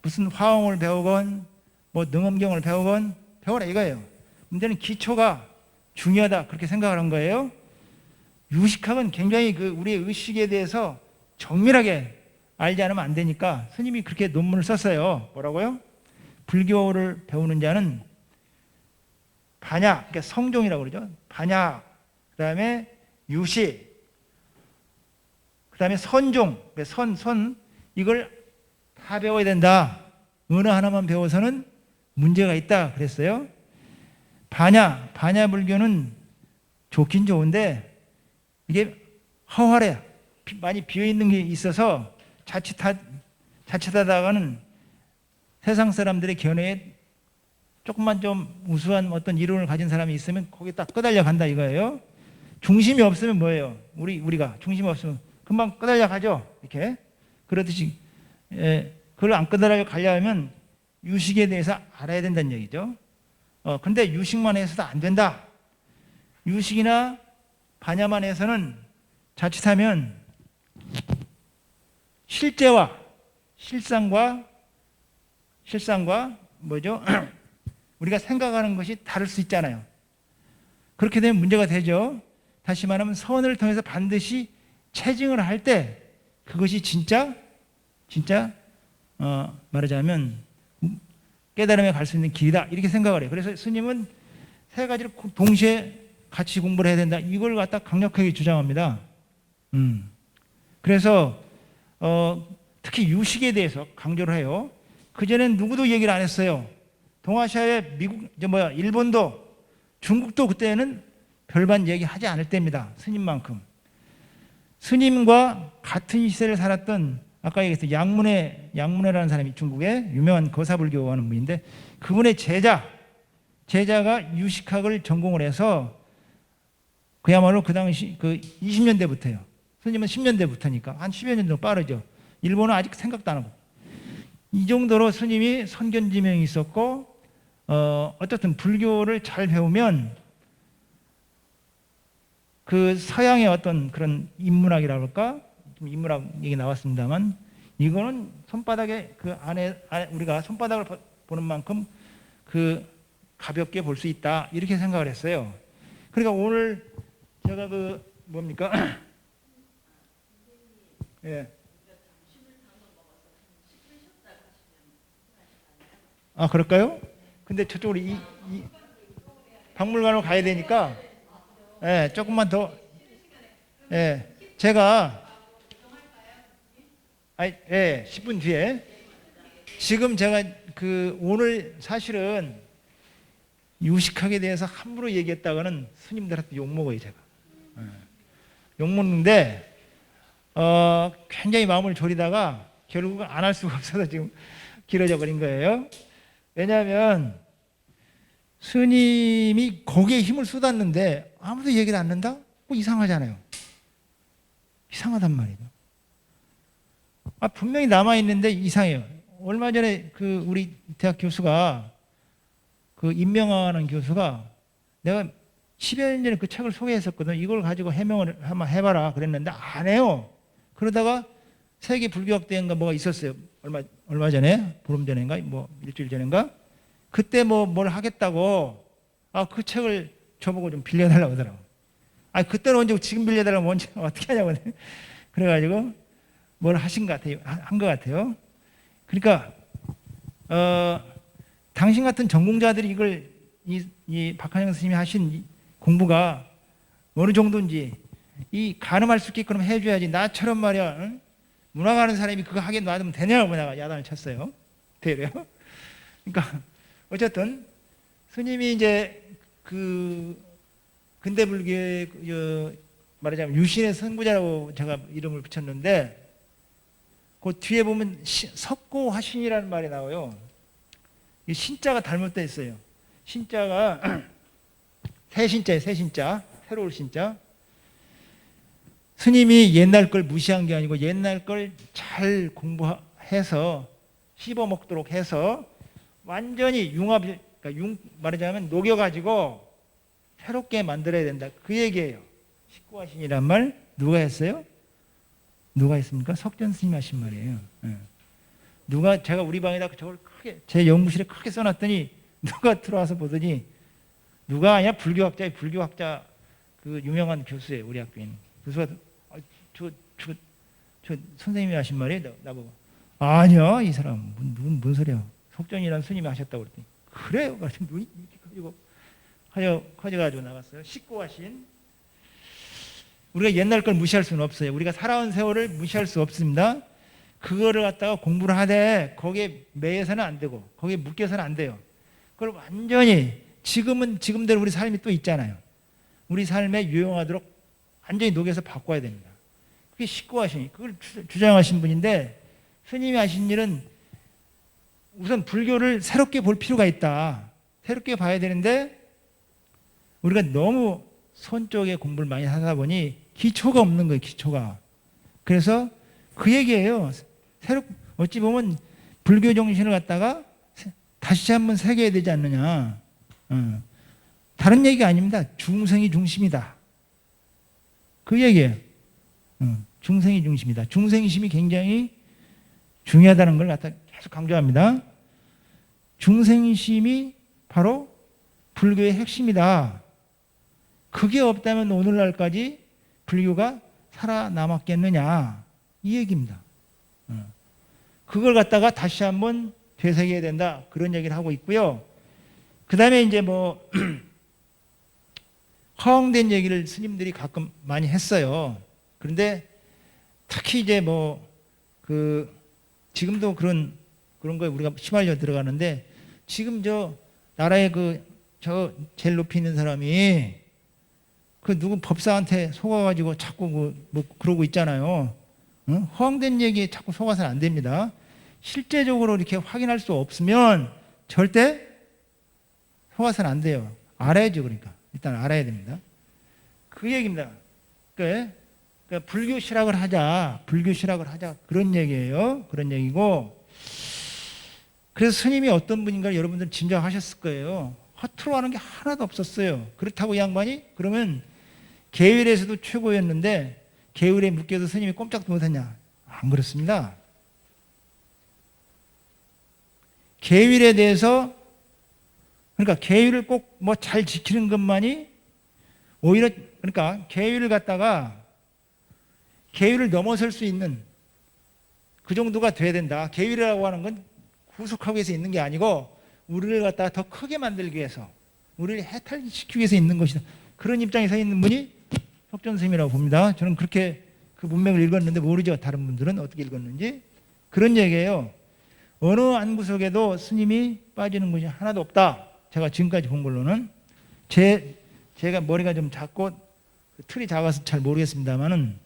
무슨 화엄을 배우건 뭐 능엄경을 배우건 배워라 이거예요. 문제는 기초가 중요하다 그렇게 생각을 한 거예요. 유식학은 굉장히 그 우리의 의식에 대해서 정밀하게 알지 않으면 안 되니까 스님이 그렇게 논문을 썼어요. 뭐라고요? 불교를 배우는 자는 반야, 그러니까 성종이라고 그러죠. 반야, 그 다음에 유식, 그 다음에 선종, 이걸 다 배워야 된다. 어느 하나만 배워서는 문제가 있다 그랬어요. 반야 불교는 좋긴 좋은데 이게 허활해. 많이 비어있는 게 있어서 자칫하다가는 세상 사람들의 견해에 조금만 좀 우수한 어떤 이론을 가진 사람이 있으면 거기 딱 끄달려 간다 이거예요. 중심이 없으면 뭐예요? 우리가 중심이 없으면 금방 끄달려 가죠. 이렇게 그러듯이 그걸 안 끄달려 가려면 유식에 대해서 알아야 된다는 얘기죠. 근데 유식만 해서도 안 된다. 유식이나 반야만 해서는 자칫하면 실상과 뭐죠? 우리가 생각하는 것이 다를 수 있잖아요. 그렇게 되면 문제가 되죠. 다시 말하면 선을 통해서 반드시 체증을 할 때 그것이 진짜 말하자면 깨달음에 갈 수 있는 길이다 이렇게 생각을 해요. 그래서 스님은 세 가지를 동시에 같이 공부를 해야 된다 이걸 갖다 강력하게 주장합니다. 그래서 특히 유식에 대해서 강조를 해요. 그전엔 누구도 얘기를 안 했어요. 동아시아의 일본도 중국도 그때는 별반 얘기하지 않을 때입니다. 스님만큼. 스님과 같은 시대를 살았던 아까 얘기했던 양문회라는 사람이 중국의 유명한 거사불교 하는 분인데 그분의 제자가 유식학을 전공을 해서 그야말로 그 당시 그 20년대부터요. 스님은 10년대부터니까 한 10여 년 정도 빠르죠. 일본은 아직 생각도 안 하고. 이 정도로 스님이 선견지명이 있었고 어쨌든 불교를 잘 배우면 그 서양의 어떤 그런 인문학이라고 할까? 좀 인문학 얘기 나왔습니다만 이거는 손바닥에 그 안에 우리가 손바닥을 보는 만큼 그 가볍게 볼 수 있다 이렇게 생각을 했어요. 그러니까 오늘 제가 그 뭡니까? 예. 아 그럴까요? 근데 저쪽으로 이 박물관으로 가야 되니까 예, 조금만 더 예, 제가 10분 뒤에 지금 제가 그 오늘 사실은 유식학에 대해서 함부로 얘기했다가는 스님들한테 욕먹어요 제가. 욕먹는데 굉장히 마음을 졸이다가 결국은 안 할 수가 없어서 지금 길어져 버린 거예요. 왜냐하면 스님이 거기에 힘을 쏟았는데 아무도 얘기를 안 한다? 뭐 이상하잖아요. 이상하단 말이죠. 분명히 남아있는데 이상해요. 얼마 전에 그 우리 대학 교수가 그 임명하는 교수가 내가 10여 년 전에 그 책을 소개했었거든. 이걸 가지고 해명을 한번 해봐라 그랬는데 안 해요. 그러다가 세계 불교학대회인가 뭐가 있었어요. 얼마 전에 보름 전인가 뭐 일주일 전인가 그때 뭘 하겠다고 그 책을 저보고 좀 빌려달라고 하더라고. 그때는 언제 지금 빌려달라고 언제 어떻게 하냐고 그래가지고 뭘 하신 것 같아요. 한 것 같아요. 그러니까 당신 같은 전공자들이 이걸 이 박한영 스님이 하신 공부가 어느 정도인지 이 가늠할 수 있게끔 해줘야지. 나처럼 말이야 응? 문화가는 사람이 그거 하게 놔두면 되냐고 내가 야단을 쳤어요. 되래요. 그러니까 어쨌든 스님이 이제 그 근대 불교의 말하자면 유신의 선구자라고 제가 이름을 붙였는데 그 뒤에 보면 석고화신이라는 말이 나와요. 이 신자가 잘못되어 있어요. 신자가 새신자예요. 새신자. 새로울 신자. 스님이 옛날 걸 무시한 게 아니고 옛날 걸 잘 공부해서 씹어먹도록 해서 완전히 융합, 그러니까 말하자면 녹여가지고 새롭게 만들어야 된다. 그 얘기예요. 식구하신이란 말 누가 했어요? 누가 했습니까? 석전 스님 하신 말이에요. 누가 제가 우리 방에다 저걸 크게 제 연구실에 크게 써놨더니 누가 들어와서 보더니 누가 아니야 불교학자 그 유명한 교수예요. 우리 학교에 있는 교수가 저 선생님이 하신 말이에요. 나보고 아니야 이 사람 뭔 소리야. 석전이라는 스님이 하셨다고 그랬더니 그래요. 그래서 눈이 이렇게 커져가지고 나갔어요. 식구하신 우리가 옛날 걸 무시할 수는 없어요. 우리가 살아온 세월을 무시할 수 없습니다. 그거를 갖다가 공부를 하되 거기에 매여서는 안 되고 거기에 묶여서는 안 돼요. 그걸 완전히 지금은 지금대로 우리 삶이 또 있잖아요. 우리 삶에 유용하도록 완전히 녹여서 바꿔야 됩니다. 그게 식구하시니 그걸 주장하신 분인데 스님이 하신 일은 우선 불교를 새롭게 볼 필요가 있다. 새롭게 봐야 되는데 우리가 너무 손 쪽에 공부를 많이 하다 보니 기초가 없는 거예요. 기초가. 그래서 그 얘기예요. 어찌 보면 불교 정신을 갖다가 다시 한번 새겨야 되지 않느냐. 다른 얘기가 아닙니다. 중생이 중심이다. 그 얘기예요. 중생이 중심이다. 중생심이 굉장히 중요하다는 걸 갖다 계속 강조합니다. 중생심이 바로 불교의 핵심이다. 그게 없다면 오늘날까지 불교가 살아남았겠느냐 이 얘기입니다. 그걸 갖다가 다시 한번 되새겨야 된다 그런 얘기를 하고 있고요. 그 다음에 이제 뭐 허황된 얘기를 스님들이 가끔 많이 했어요. 그런데 특히 이제 뭐 지금도 그런 거에 우리가 휘말려 들어가는데 지금 저 나라에 저 제일 높이 있는 사람이 누구 법사한테 속아가지고 자꾸 뭐 그러고 있잖아요. 허황된 얘기에 자꾸 속아서는 안 됩니다. 실제적으로 이렇게 확인할 수 없으면 절대 속아서는 안 돼요. 알아야죠. 그러니까 일단 알아야 됩니다. 그 얘기입니다. 그러니까 불교 실학을 하자 그런 얘기예요. 그런 얘기고. 그래서 스님이 어떤 분인가 여러분들 짐작하셨을 거예요. 허투루 하는 게 하나도 없었어요. 그렇다고 이 양반이 그러면 계율에서도 최고였는데 계율에 묶여서 스님이 꼼짝도 못했냐? 안 그렇습니다. 계율에 대해서 그러니까 계율을 꼭 뭐 잘 지키는 것만이 오히려 그러니까 계율을 갖다가 계율을 넘어설 수 있는 그 정도가 돼야 된다. 계율이라고 하는 건 구속하기 위해서 있는 게 아니고 우리를 갖다가 더 크게 만들기 위해서 우리를 해탈시키기 위해서 있는 것이다. 그런 입장에 서 있는 분이 석전스님이라고 봅니다. 저는 그렇게 그 문맥을 읽었는데 모르죠. 다른 분들은 어떻게 읽었는지. 그런 얘기예요. 어느 안구석에도 스님이 빠지는 것이 하나도 없다. 제가 지금까지 본 걸로는 제가 머리가 좀 작고 틀이 작아서 잘 모르겠습니다만은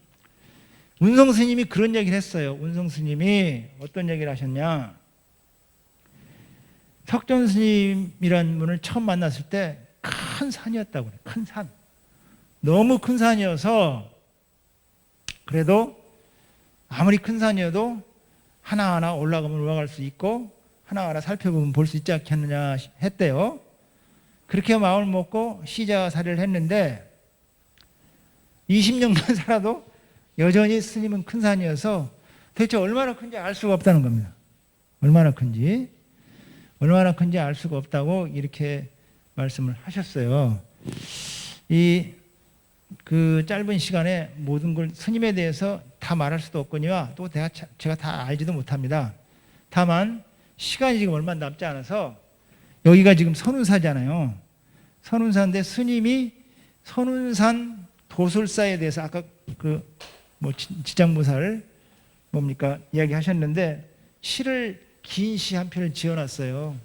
운성 스님이 그런 얘기를 했어요. 운성 스님이 어떤 얘기를 하셨냐? 석전 스님이라는 분을 처음 만났을 때 큰 산이었다고 그래요. 큰 산. 너무 큰 산이어서 그래도 아무리 큰 산이어도 하나하나 올라가면 올라갈 수 있고 하나하나 살펴보면 볼 수 있지 않겠느냐 했대요. 그렇게 마음을 먹고 시자살이를 했는데 20년간 살아도 여전히 스님은 큰 산이어서 대체 얼마나 큰지 알 수가 없다는 겁니다. 얼마나 큰지 알 수가 없다고 이렇게 말씀을 하셨어요. 그 짧은 시간에 모든 걸 스님에 대해서 다 말할 수도 없거니와 또 제가 다 알지도 못합니다. 다만 시간이 지금 얼마 남지 않아서 여기가 지금 선운사잖아요. 선운사인데 스님이 선운산 도술사에 대해서 아까 뭐 지장무사를 뭡니까 이야기하셨는데 시를 긴 시 한 편을 지어놨어요.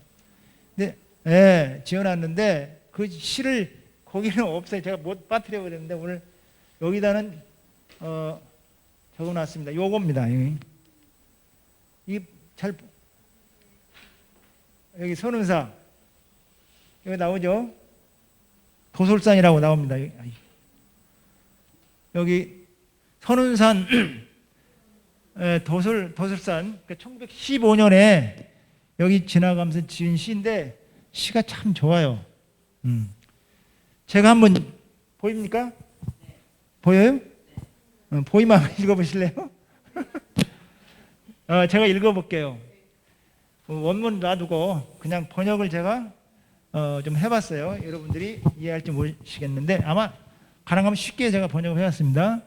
근데 지어놨는데 그 시를 거기는 없어요. 제가 못 빠뜨려 버렸는데 오늘 여기다는 적어놨습니다. 요겁니다. 여기 선운사 여기 나오죠. 도솔산이라고 나옵니다. 여기 선운산 도솔산 1915년에 여기 지나가면서 지은 시인데 시가 참 좋아요. 제가 한번 보입니까? 보여요? 보이면 한번 읽어보실래요? 제가 읽어볼게요. 원문 놔두고 그냥 번역을 제가 좀 해봤어요. 여러분들이 이해할지 모르시겠는데 아마 가능하면 쉽게 제가 번역을 해왔습니다.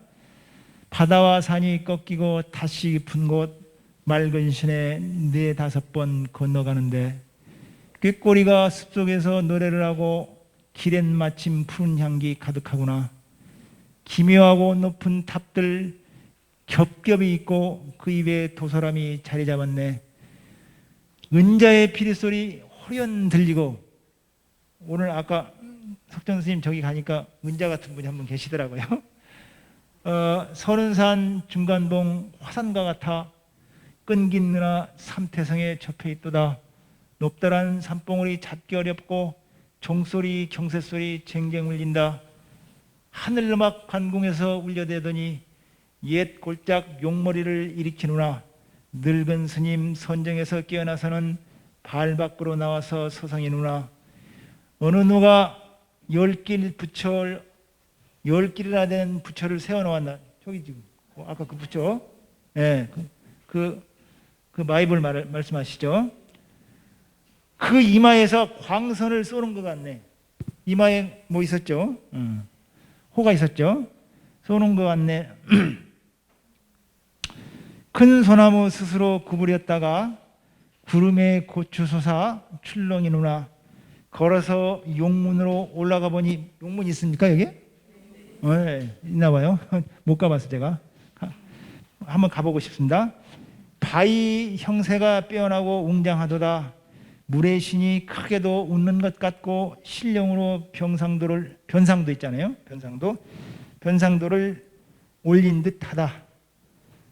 바다와 산이 꺾이고 다시 깊은 곳 맑은 시내 4-5번 건너가는데 꾀꼬리가 숲속에서 노래를 하고 길엔 마침 푸른 향기 가득하구나. 기묘하고 높은 탑들 겹겹이 있고 그 입에 도사람이 자리 잡았네. 은자의 피리소리 호련 들리고, 오늘 아까 석정 선생님 저기 가니까 은자 같은 분이 한 분 계시더라고요. 서른산 중간봉 화산과 같아 끈긴 누나 삼태성에 접해 있도다. 높다란 산봉우리 잡기 어렵고 종소리 경새소리 쟁쟁 울린다. 하늘음악 관공에서 울려대더니 옛 골짝 용머리를 일으키누나. 늙은 스님 선정에서 깨어나서는 발 밖으로 나와서 서성이누나. 어느 누가 10길 부처를 10길이나 된 부처를 세워놓았나. 저기 지금 아까 그 부처, 예, 그 마이블 말씀하시죠. 그 이마에서 광선을 쏘는 것 같네. 이마에 뭐 있었죠? 호가 있었죠. 쏘는 것 같네. 큰 소나무 스스로 구부렸다가 구름에 고추 솟아 출렁이누나. 걸어서 용문으로 올라가 보니, 용문 있습니까 여기? 네, 있나 봐요. 못 가봤어 제가. 한번 가보고 싶습니다. 바위 형세가 빼어나고 웅장하도다. 물의 신이 크게도 웃는 것 같고 신령으로 변상도 있잖아요. 변상도를 올린 듯하다.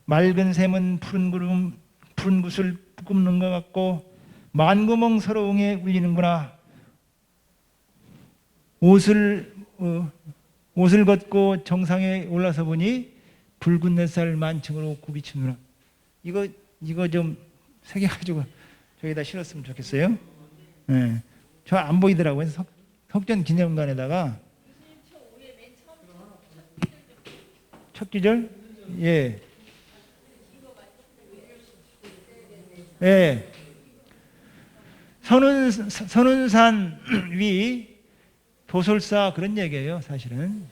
맑은 샘은 푸른 굿을 뿜는 것 같고 만구멍 서러움에 울리는구나. 옷을 걷고 정상에 올라서 보니 붉은 햇살 만층으로 굽이치느라. 이거 좀 새겨가지고 저기다 실었으면 좋겠어요. 네. 저 안 보이더라고요. 석전 기념관에다가 첫 기절, 예, 예. 선운산 위 도솔사 그런 얘기예요. 사실은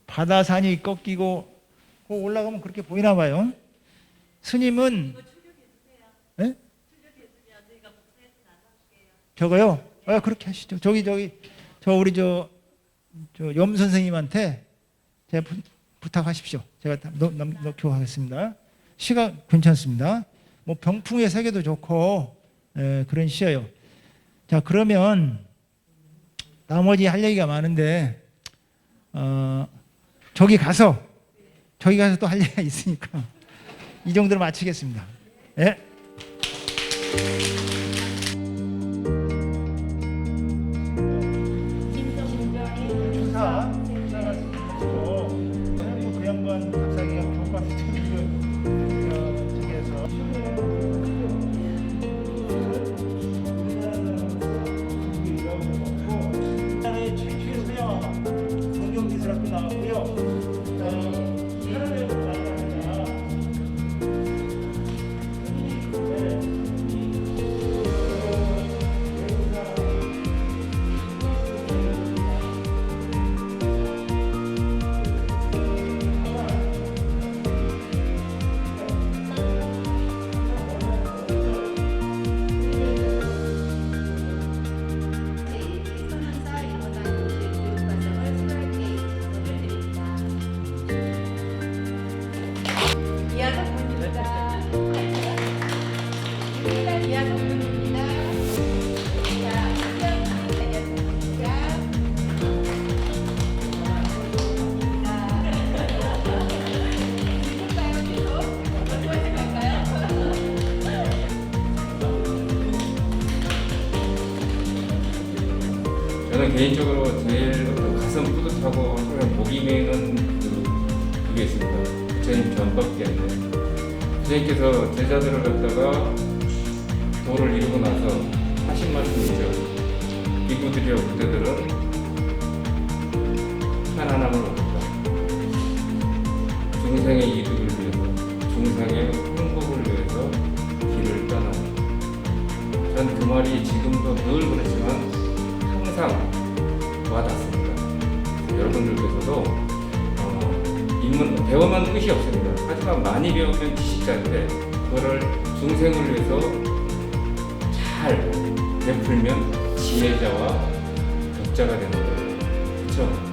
바다산이 꺾이고 올라가면 그렇게 보이나 봐요. 스님은 네? 저거요? 그렇게 하시죠. 저 우리 염 선생님한테 제가 부탁하십시오. 제가 넣고 하겠습니다. 시가 괜찮습니다. 뭐 병풍의 세계도 좋고 그런 시예요. 자, 그러면 나머지 할 얘기가 많은데 저기 가서 또 할 얘기가 있으니까 이 정도로 마치겠습니다. 예. 그 양반 박사기가 교과서 책에서 우리나라의 최초의 서양화가 성경기술학교 나왔고요. 저는 개인적으로 제일 가슴 뿌듯하고 목이 메이는 그게 있습니다. 부처님 전법기인데 부처님께서 제자들을 갖다가 도를 이루고 나서 하신 말씀이 있죠. 비구들이여 그대들은 편안함을 얻었다. 중생의 이득을 위해서, 중생의 행복을 위해서 길을 떠난다. 전 그 말이 지금도 늘 그렇지만 항상 와닿습니다. 여러분들께서도 인문 배우면 끝이 없습니다. 하지만 많이 배우면 지식자인데 그거를 중생을 위해서 잘 베풀면 지혜자와 덕자가 되는 거예요. 그렇죠?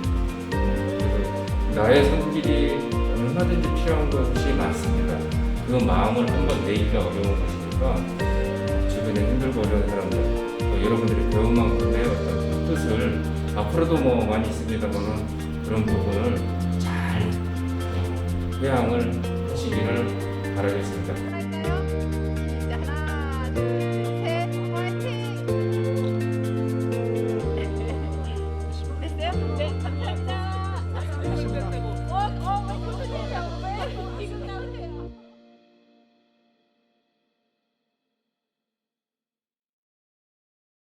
그래서 나의 손길이 얼마든지 필요한 것이 많습니다. 그 마음을 한번 내기가 어려운 것이니까 주변에 힘들고 어려운 사람들, 또 여러분들이 배운 만큼의 어떤 뜻을 앞으로도 뭐 많이 있습니다만 그런 부분을 잘 회항을 하시기를 바라겠습니다. 하나, 둘.